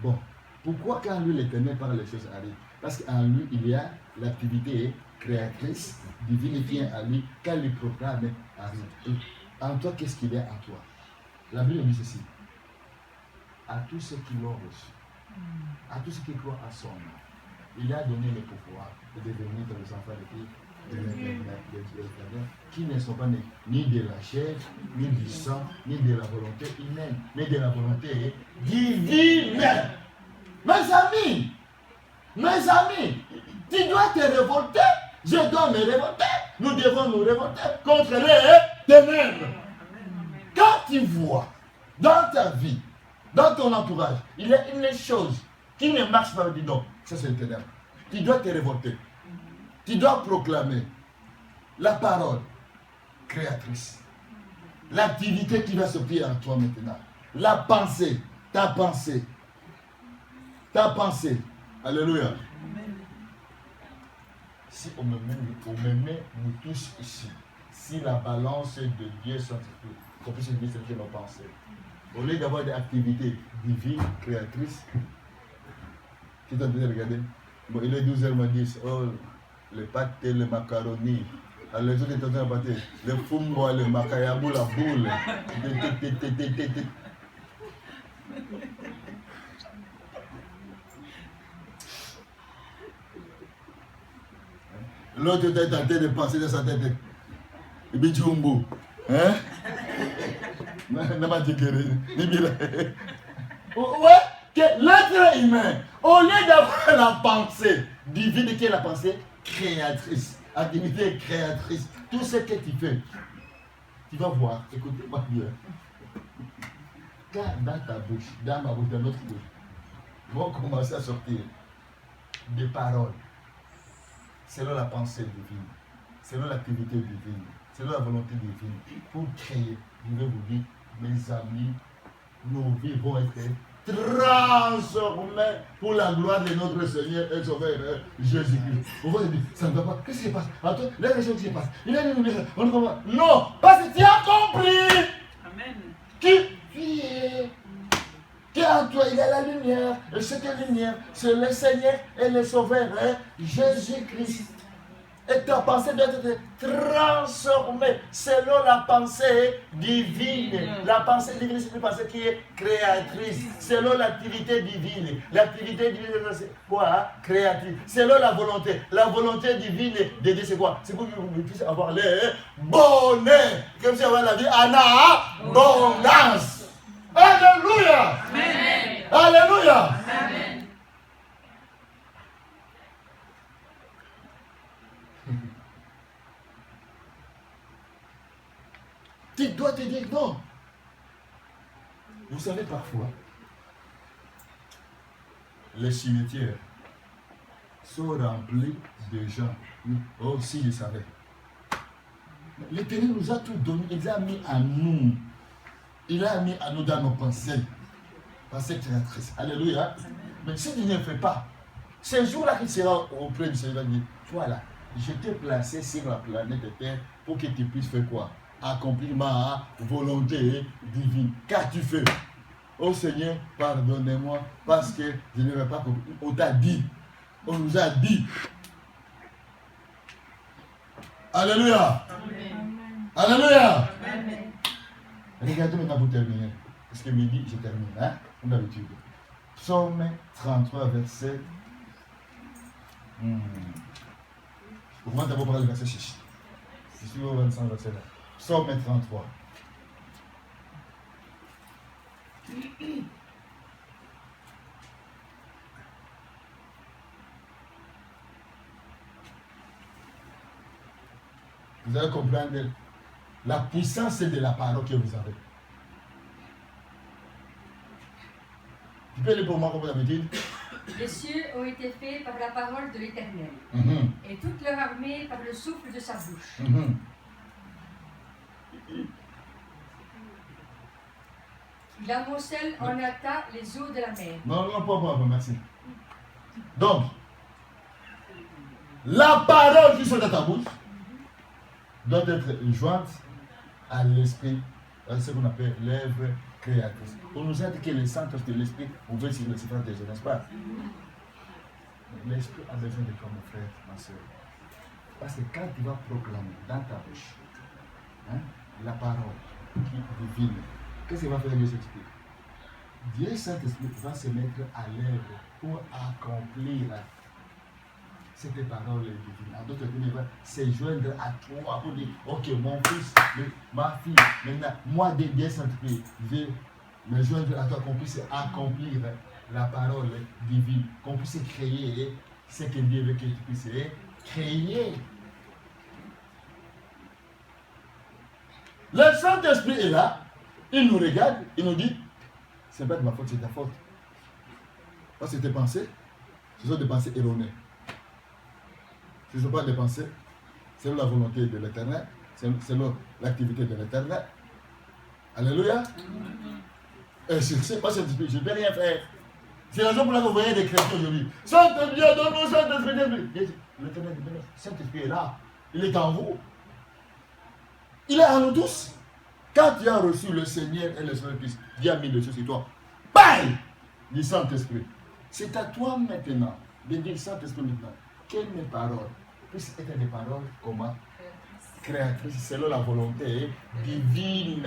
Speaker 1: Bon, pourquoi quand lui l'Éternel parle, les choses arrivent? Parce qu'en lui, il y a l'activité créatrice divine qui vient à lui quand le programme arrive. Et en toi, qu'est-ce qu'il y a en toi? La Bible dit ceci. À tous ceux qui l'ont reçu, à tous ceux qui croient à son nom, il a donné le pouvoir de devenir des enfants de Dieu. Qui ne sont pas nés ni de la chair, ni du sang, ni de la volonté humaine, mais de la volonté divine. Mes amis, tu dois te révolter, je dois me révolter, nous devons nous révolter contre les ténèbres. Quand tu vois dans ta vie, dans ton entourage, il y a une chose qui ne marche pas, dis non, ça c'est le ténèbre. Tu dois te révolter. Tu dois proclamer la parole créatrice. L'activité qui va sortir en toi maintenant. La pensée, ta pensée. Ta pensée. Alléluia. si on me met nous tous ici, si la balance de Dieu Saint-Esprit, qu'on puisse utiliser nos pensées, au lieu d'avoir des activités divines, créatrices, qui t'ont dit, regardez, bon, il est 12h10, oh, les pâtes et les macaronis, alors les autres étaient en train de battre, le fumbo, le macayabou, la boule, l'autre était tenté de penser dans sa tête, et puis Jumbo, hein? N'a pas dit que ouais, que l'être humain, au lieu d'avoir la pensée divine, qui est la pensée créatrice, activité créatrice, tout ce que tu fais, tu vas voir, écoutez-moi bien, car dans ta bouche, dans ma bouche, dans notre bouche, vont commencer à sortir des paroles selon la pensée divine, selon l'activité divine, selon la volonté divine, pour créer. Je vais vous dire, mes amis, nos vies vont être transformées pour la gloire de notre Seigneur et Sauveur Jésus-Christ. Vous voyez, ça ne va pas. Qu'est-ce qui se passe? Attends, la question qui se passe. Il a dit, on ne comprend pas. Non, parce que tu as compris.
Speaker 3: Amen.
Speaker 1: Car en toi, il y a la lumière. Et cette lumière, c'est le Seigneur et le Sauveur Jésus-Christ. Et ta pensée doit être transformée selon la pensée divine. La pensée divine, c'est une pensée qui est créatrice. Selon l'activité divine. L'activité divine, c'est quoi? Créatrice. Selon la volonté. La volonté divine de Dieu, c'est quoi? C'est pour que vous puissiez avoir le bonheur. Comme si on avait la vie en abondance. Alléluia.
Speaker 3: Amen.
Speaker 1: Alléluia.
Speaker 3: Amen.
Speaker 1: Tu dois te dire non. Vous savez, parfois, les cimetières sont remplis de gens. Oh, si je savais. L'Éternel nous a tout donné. Il a mis à nous. Il a mis à nous dans nos pensées. Pensées créatrices. Alléluia. Mais si tu ne le fais pas, ce jour-là qu'il sera auprès du Seigneur, il va dire, toi là, je t'ai placé sur la planète Terre pour que tu puisses faire quoi? Accomplir ma volonté divine. Qu'as-tu fait? Oh Seigneur, pardonnez-moi parce que je ne vais pas compris. On t'a dit. On nous a dit. Alléluia.
Speaker 3: Amen.
Speaker 1: Alléluia.
Speaker 3: Amen.
Speaker 1: Regardez maintenant pour terminer. Parce que midi, je termine. Hein? Comme d'habitude. Psaume 33, verset. On va d'abord parler du verset 6. Je suis au 25 verset là. Psaume 33. Vous allez comprendre la puissance de la parole que vous avez. Tu peux lire pour moi comme d'habitude?
Speaker 5: Les cieux ont été faits par la parole de l'Éternel, et toute leur armée par le souffle de sa bouche. Il amoncelle en hâta les eaux de la mer.
Speaker 1: Non, pas, merci. Donc, la parole qui sort de ta bouche doit être jointe à l'esprit, à ce qu'on appelle l'œuvre créatrice. On nous a dit que le centre de l'esprit ouvert sur le suffrage des gens, n'est-ce pas? L'esprit a besoin de toi, mon frère, ma soeur. Parce que quand tu vas proclamer dans ta bouche la parole qui est divine, qu'est-ce qu'il va faire Dieu s'explique? Dieu Saint-Esprit va se mettre à l'œuvre pour accomplir cette parole divine. En d'autres termes, il va se joindre à toi pour dire, ok, mon fils, ma fille, maintenant, moi, Dieu Saint-Esprit, je vais me joindre à toi, qu'on puisse accomplir la parole divine, qu'on puisse créer ce que Dieu veut que tu puisses créer. Le Saint-Esprit est là, il nous regarde, il nous dit, c'est pas de ma faute, c'est ta faute. Parce que tes pensées, ce sont des pensées erronées. Ce ne sont pas des pensées selon la volonté de l'Éternel, selon l'activité de l'Éternel. Alléluia. Et c'est pas Saint-Esprit, je ne peux rien faire. C'est la raison pour laquelle vous voyez des chrétiens aujourd'hui. Saint-Esprit, donne-nous Saint-Esprit. L'Éternel dit, mais le Saint-Esprit est là. Il est en vous. Il est en nous tous. Quand tu as reçu le Seigneur et le Saint-Christ, Dieu a mis le sur toi. Bye! Dis Saint-Esprit. C'est à toi maintenant de dire Saint-Esprit maintenant. Que mes paroles puissent être des paroles comment? Créatrices, selon la volonté divine.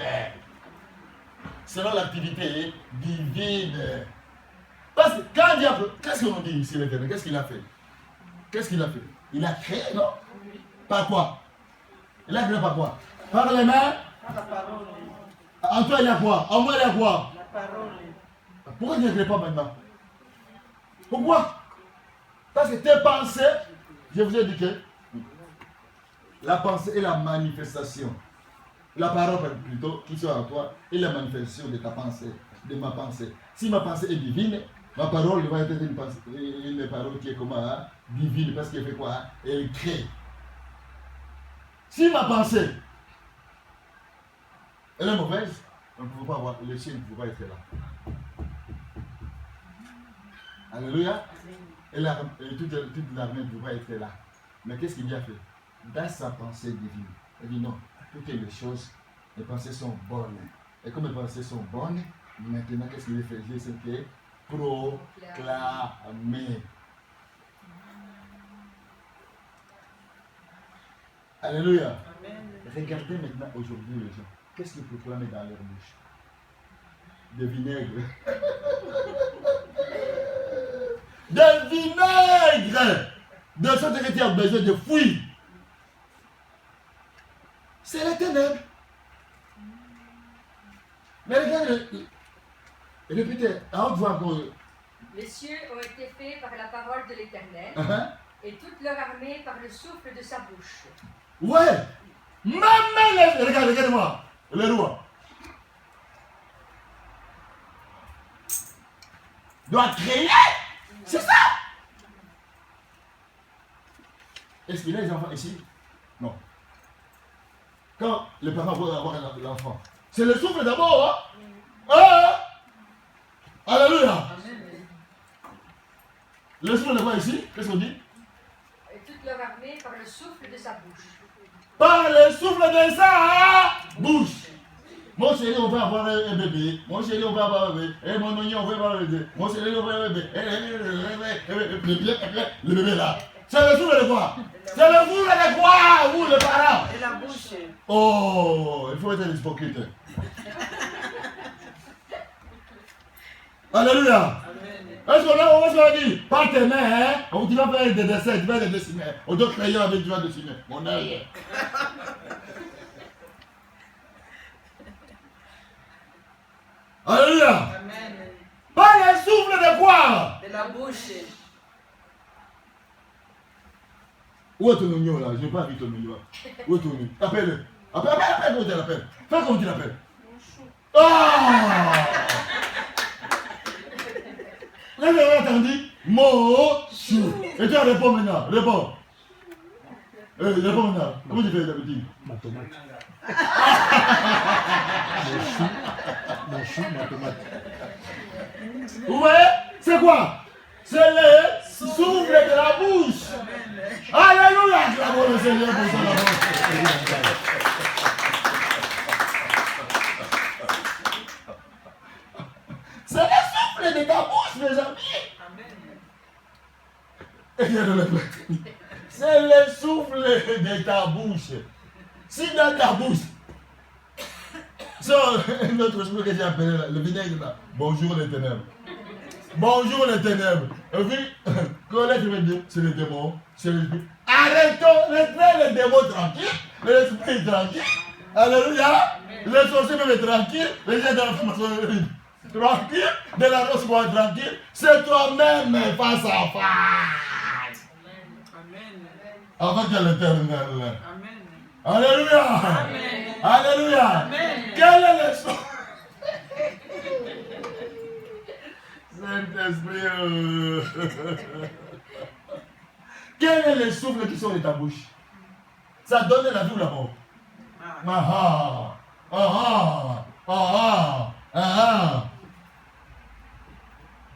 Speaker 1: Selon l'activité divine. Parce que quand Dieu, qu'est-ce qu'on dit ici l'Éternel? Qu'est-ce qu'il a fait? Qu'est-ce qu'il a fait? Il a créé, non? Par quoi? Il a créé par quoi? Par les mains?
Speaker 3: Par la parole.
Speaker 1: En toi il y a quoi? En moi il y a quoi?
Speaker 3: La parole.
Speaker 1: Pourquoi tu ne crées pas maintenant? Pourquoi? Parce que tes pensées, je vous ai dit que la pensée est la manifestation. La parole plutôt qui soit en toi est la manifestation de ta pensée, de ma pensée. Si ma pensée est divine, ma parole va être une parole qui est comment? Hein? Divine, parce qu'elle fait quoi? Hein? Elle crée. Si ma pensée elle est mauvaise, on ne peut pas avoir, le ciel ne peut pas être là. Alléluia. Et toute l'armée ne peut pas être là. Mais qu'est-ce qu'il a fait? Dans sa pensée divine, il dit non, toutes les choses, les pensées sont bonnes. Et comme les pensées sont bonnes, maintenant qu'est-ce qu'il fait? C'est que proclamer. Alléluia.
Speaker 3: Amen.
Speaker 1: Regardez maintenant aujourd'hui les gens. Qu'est-ce qu'ils proclament dans leur bouche? De vinaigre. De vinaigre. De sorte que tu as besoin de fuir. C'est les ténèbres. Mais regarde, répétez, à haute voix encore.
Speaker 5: Les cieux ont été faits par la parole de l'Éternel, et toute leur armée par le souffle de sa bouche.
Speaker 1: Ouais. Même les... Regardez-moi. Le roi doit créer. C'est ça. Est-ce qu'il y a des enfants ici? Non. Quand les parents vont avoir l'enfant, c'est le souffle d'abord. Hein? Alléluia. Le souffle de quoi ici? Qu'est-ce qu'on dit?
Speaker 5: Et toute leur armée par le souffle de sa bouche.
Speaker 1: Par le souffle de sa bouche. Mon chéri, on va avoir un bébé. Mon chéri, on va avoir un bébé. Et mon oignon, on va avoir un bébé. Mon chéri, on va avoir un bébé. Le bébé là. C'est le souffle de quoi? C'est le souffle de quoi? Vous, les parents?
Speaker 3: Et la bouche.
Speaker 1: Oh, il faut être hypocrite. Alléluia. Est-ce qu'on a dit? Par tes mains, hein? Tu vas faire des dessins, tu vas les dessiner. On doit crayon avec tu vas dessiner. Mon œil. Alléluia.
Speaker 3: Amen.
Speaker 1: Par le souffle de quoi?
Speaker 3: De la bouche.
Speaker 1: Où est ton oignon là? Je n'ai pas vu ton oignon. Où est ton oignon? Appelle-le. Appelle comment tu l'appelles. Fais comme tu l'appelles. Ah! Là, j'ai entendu chou. Et tu as répondu maintenant. Réponds. Réponds maintenant. Comment tu fais d'habitude?
Speaker 6: Ma tomate. Mon chou, ma tomate.
Speaker 1: Vous voyez? C'est quoi? C'est le souffle de la bouche. Alléluia. Acclamons le Seigneur pour son amour. C'est le souffle de ta bouche, mes amis. C'est le souffle de ta bouche. Si dans ta bouche, c'est notre esprit que j'ai appelé là, le vinaigre là. Bonjour les ténèbres. Bonjour les ténèbres. Et puis, quand l'être me dit, c'est le démon, c'est l'esprit. Arrêtons, laissez les démons tranquilles, l'esprit tranquille. Alléluia. Les sorciers même tranquilles, les gens de la formation tranquille, de la rose tranquille. C'est toi-même face à face.
Speaker 3: Amen.
Speaker 1: Avec l'Éternel.
Speaker 3: Amen.
Speaker 1: Alléluia.
Speaker 3: Amen.
Speaker 1: Alléluia.
Speaker 3: Amen.
Speaker 1: Quel est le son? Saint-Esprit. Quel est le souffle qui sort de ta bouche? Ça donne la vie ou la mort? Ah ah. Ah ah. Ah ah.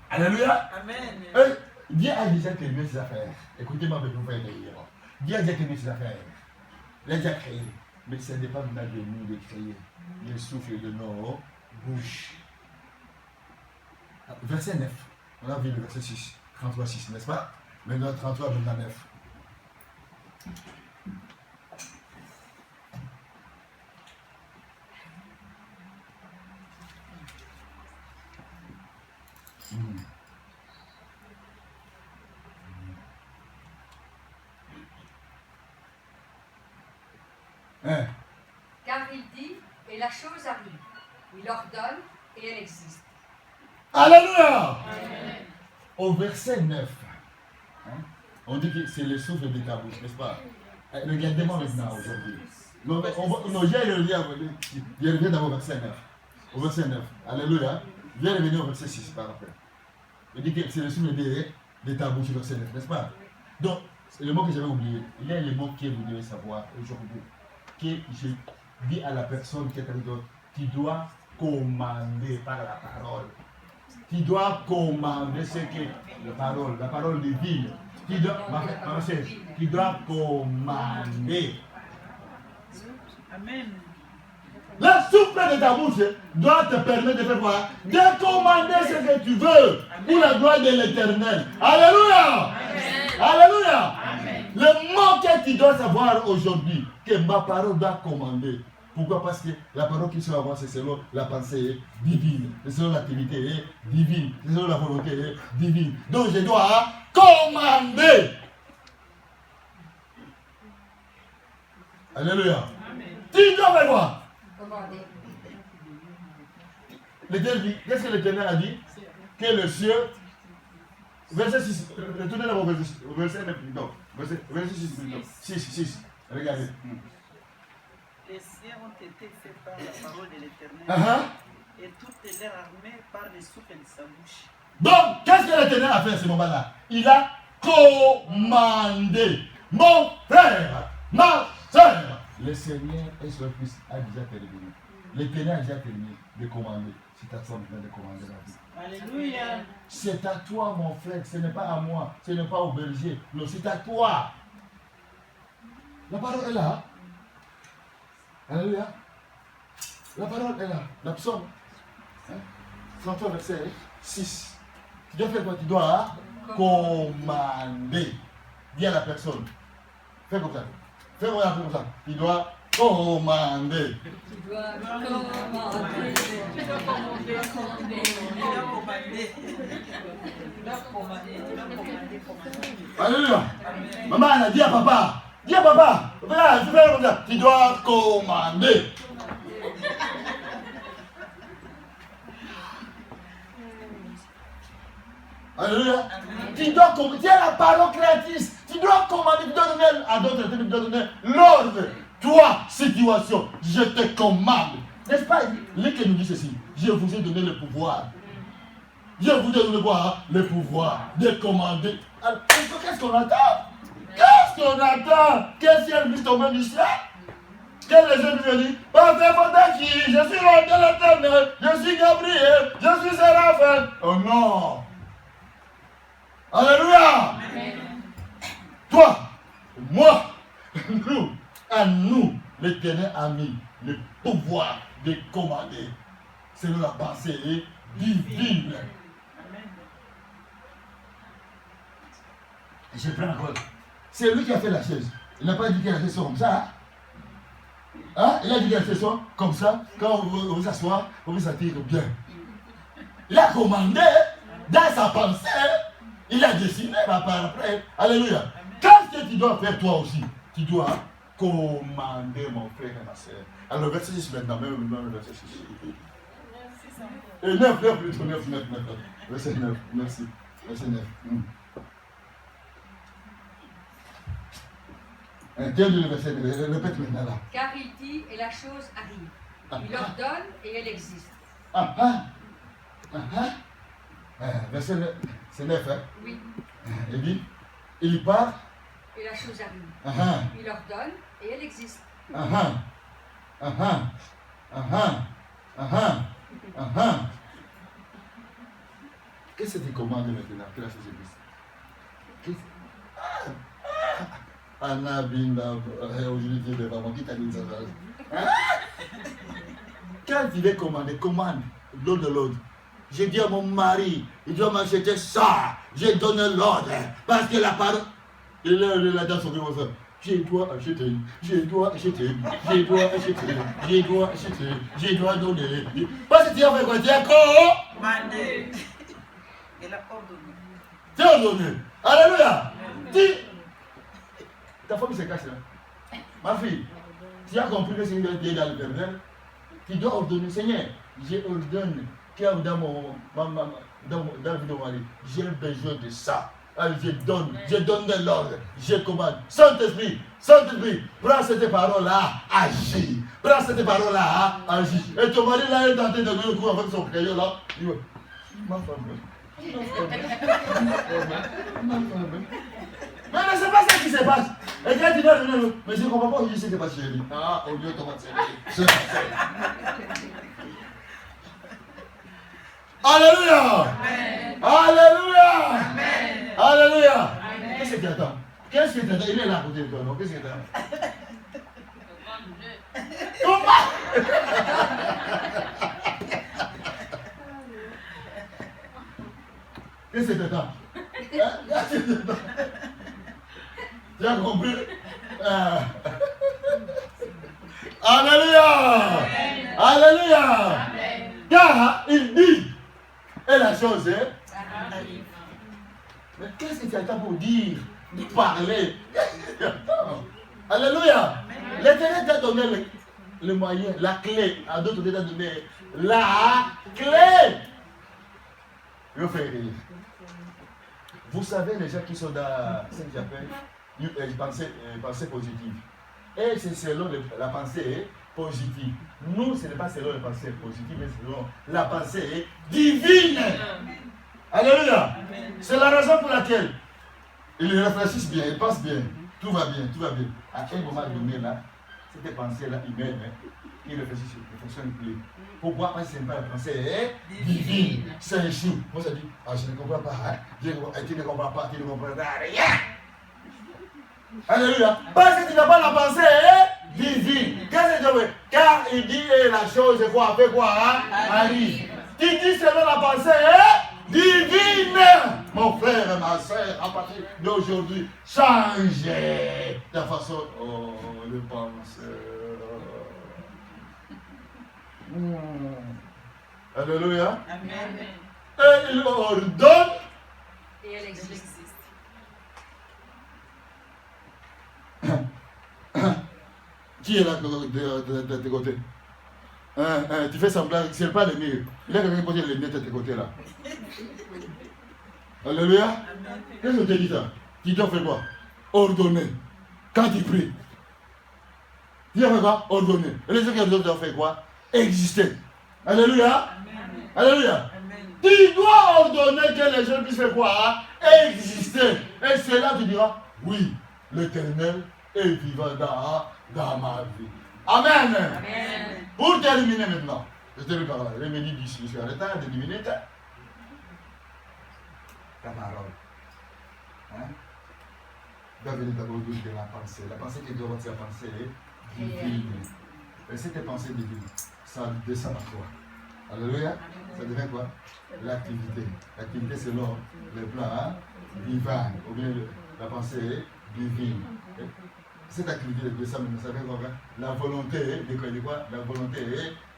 Speaker 1: Alléluia.
Speaker 3: Amen.
Speaker 1: Et Dieu a déjà terminé ses affaires. Écoutez-moi avec vous faire rire. Dieu a déjà terminé ses affaires. Il a déjà créé. Mais ce n'est pas maintenant de nous de créer. Il souffle de nos bouches. Verset 9. On a vu le verset 6. 33, 6, n'est-ce pas? Maintenant 33, maintenant 9. Hein?
Speaker 5: Car il dit, et la chose arrive. Il ordonne, et elle existe.
Speaker 1: Alléluia! Au verset 9, hein, on dit que c'est le souffle de ta bouche, n'est-ce pas? Regardez-moi maintenant aujourd'hui. Non, j'ai reviens dans le verset 9. Au verset 9. Alléluia. Viens revenir au verset 6 par après. Il dit que c'est le souffle de ta bouche, verset 9, n'est-ce pas? Donc, c'est le mot que j'avais oublié. Il y a le mot que vous devez savoir aujourd'hui. Que je dis à la personne qui est avec toi, tu dois commander par la parole. Tu dois commander ce que la parole divine. Tu dois commander.
Speaker 3: Amen.
Speaker 1: Le souffle de ta bouche doit te permettre de faire quoi? De commander ce que tu veux pour la gloire de l'Éternel. Alléluia!
Speaker 3: Amen.
Speaker 1: Alléluia!
Speaker 3: Amen.
Speaker 1: Le mot que tu dois savoir aujourd'hui, que ma parole doit commander. Pourquoi? Parce que la parole qui se va avoir, c'est selon la pensée divine, c'est selon l'activité divine, c'est selon la volonté divine. Donc je dois commander. Alléluia.
Speaker 3: Amen.
Speaker 1: Tu dois faire quoi?
Speaker 5: Commander.
Speaker 1: L'Éternel dit, qu'est-ce que l'Éternel a dit? Que le ciel, verset 6, retournez là au verset 9, non, verset 6, 6, regardez.
Speaker 3: Les cieux ont été faits par la parole de l'Éternel, et toute leur armée par les souffles de sa bouche.
Speaker 1: Donc, qu'est-ce que l'Éternel a fait à ce moment-là? Il a commandé. Mon frère, ma soeur, le Seigneur et son Fils a déjà terminé. L'Éternel a déjà terminé de commander. C'est à toi maintenant de commander la vie.
Speaker 3: Alléluia.
Speaker 1: C'est à toi, mon frère, ce n'est pas à moi, ce n'est pas au berger. Non, c'est à toi. La parole est là. Alléluia. La parole est là. La psaume. 33 verset 6. Tu dois faire quoi? Tu dois commander. Dis à la personne. Fais comme ça. Fais comme ça. Tu dois commander.
Speaker 5: Tu dois commander.
Speaker 3: Tu dois commander. Tu dois commander. Tu dois commander.
Speaker 1: Alléluia. Maman, elle a dit à papa. Dis à papa. Voilà, tu fais comme ça. Tu dois commander. Alléluia. Tu dois commander. Tu es la parole créatrice. Tu dois commander. Tu dois donner à d'autres. Tu dois donner l'ordre. Toi, situation, je te commande. N'est-ce pas? L'Écriture nous dit ceci. Je vous ai donné le pouvoir. Je vous ai donné quoi? Le pouvoir de commander. Alors, qu'est-ce qu'on attend? Qu'est-ce qu'on attend? Qu'est-ce qu'il y a le tomber du ciel? Quel les gens lui disent? Parfait, Fondaki, je suis l'homme de l'Éternel, je suis Gabriel, je suis Séraphin. Oh non! Alléluia!
Speaker 5: Amen.
Speaker 1: Toi, moi, nous, à nous, l'Éternel a mis le pouvoir de commander. C'est la pensée divine.
Speaker 3: Amen.
Speaker 1: Je prends encore. C'est lui qui a fait la chaise. Il n'a pas dit qu'il a fait ça comme ça. Hein? Il a dit qu'il a fait ça comme ça. Quand on veut s'asseoir, on veut s'attirer bien. Il a commandé dans sa pensée. Il a dessiné par après. Alléluia. Qu'est-ce que tu dois faire toi aussi? Tu dois commander, mon frère et ma soeur. Alors, le verset 6 maintenant, même le verset 6. Et 9 plutôt, 9. Verset 9, merci. Verset 9. Tiens le verset, répète maintenant là.
Speaker 5: Car il dit, et la chose arrive. Il ordonne, et elle existe.
Speaker 1: Verset 9, c'est 9, hein?
Speaker 5: Oui.
Speaker 1: Il dit, il part.
Speaker 5: Et la chose arrive. Il ordonne, et elle existe.
Speaker 1: Qu'est-ce que tu commandes maintenant que la chose existe? Anna Binda, aujourd'hui tu es vraiment qui t'a dit ça? Hein? Quand il est commandé, commande l'un de l'autre. J'ai dit à mon mari, il doit m'acheter ça. J'ai donné l'ordre. Parce que la parole. Il est là dans son bureau. Je dois acheter, je dois acheter, je dois acheter, je dois acheter, je dois donner. Parce que tu as fait quoi? Tu as
Speaker 3: Mandé. Il a ordonné.
Speaker 1: Tu as ordonné. Alléluia. Ta femme se cache là. Ma fille, tu as compris que c'est une idée dans l'Éternel. Tu dois ordonner, Seigneur, je ordonne qu'il y a dans mon mari, j'ai besoin de ça. Alors je donne de l'ordre, je commande. Saint-Esprit, prends cette parole-là, agis. Prends cette parole-là, agis. Et ton mari là est tenté de donner le coup avec son crayon là. Il dit, ma femme. Mais c'est pas ça qui se passe. Et quand tu vas revenir, mais je ne comprends pas où il s'est passé. Ah, au lieu de tomber. Alléluia. Alléluia. Alléluia. Qu'est-ce que tu attends? Qu'est-ce que tu attends? Il est là à côté de toi, non? Qu'est-ce que tu attends? Qu'est-ce que tu attends? Tu as compris? Alléluia! Alléluia! Car il dit, et la chose est, mais qu'est-ce que tu attends pour dire, parler? Alléluia! L'Éternel t'a donné le moyen, la clé. À d'autres, il t'a donné la clé. Je fais rire. Vous savez, les gens qui sont dans ce que j'appelle pensée positive. Et c'est selon la pensée positive. Nous, ce n'est pas selon la pensée positive, mais selon la pensée divine. Alléluia. C'est la raison pour laquelle ils réfléchissent bien, ils pensent bien. Tout va bien, tout va bien. À un moment donné, là, cette pensée-là humaine, ils réfléchissent, ils ne fonctionnent plus. Pourquoi? Parce que ce n'est pas la pensée divine. C'est un chou. Moi, ça dit, ah, je ne comprends pas. Hein? Tu ne comprends pas, tu ne comprends rien. Alléluia. Parce que tu n'as pas la pensée divine. Qu'est-ce que tu veux? Car il dit la chose, quoi, fait quoi, hein? Arrive. Tu dis selon la pensée divine. Mon frère et ma soeur, à partir d'aujourd'hui, changez ta façon de penser. Alléluia.
Speaker 3: Amen.
Speaker 1: Et il ordonne.
Speaker 5: Et elle existe.
Speaker 1: Qui est là de tes côtés? Tu fais semblant, ce n'est pas le mur. Il y a quelqu'un qui pose les lunettes de tes côtés là. Alléluia. Qu'est-ce que tu dis ça? Tu dois faire quoi? Ordonner. Quand tu pries, tu dois faire quoi? Ordonner. Et les autres doivent faire quoi? Exister. Alléluia. Alléluia. Tu dois ordonner que les gens puissent faire quoi? Exister. Et c'est là que tu diras, oui, l'Éternel est vivant dans ma vie. Amen.
Speaker 5: Amen.
Speaker 1: Pour terminer maintenant, je termine par là. Je me dis d'ici, je suis en retard de 10 minutes. Ta parole. Hein? Doit venir d'abord de la pensée. La pensée qui doit être la pensée divine. Et cette pensée divine, ça descend à toi. Alléluia. Ça devient quoi? L'activité. L'activité selon le plan divin. Ou bien la pensée divine. Cette activité de ça, ça fait quoi? La volonté de quoi? La volonté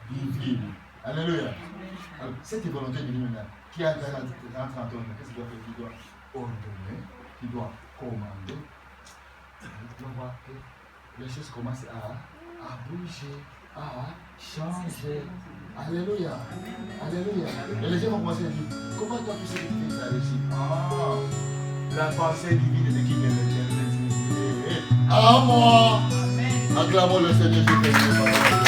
Speaker 1: divine. Alléluia. Alors, cette volonté divine, qui entre en toi, qu'est-ce qu'il doit faire? Il doit ordonner, il doit commander. On voit que les choses commencent à bouger, à changer. Alléluia. Alléluia. Et les gens vont commencer à dire, comment toi tu sais que tu fais ça réussi? Ah, la pensée divine de qui est l'éternel. À moi. Acclamons le Seigneur Jésus.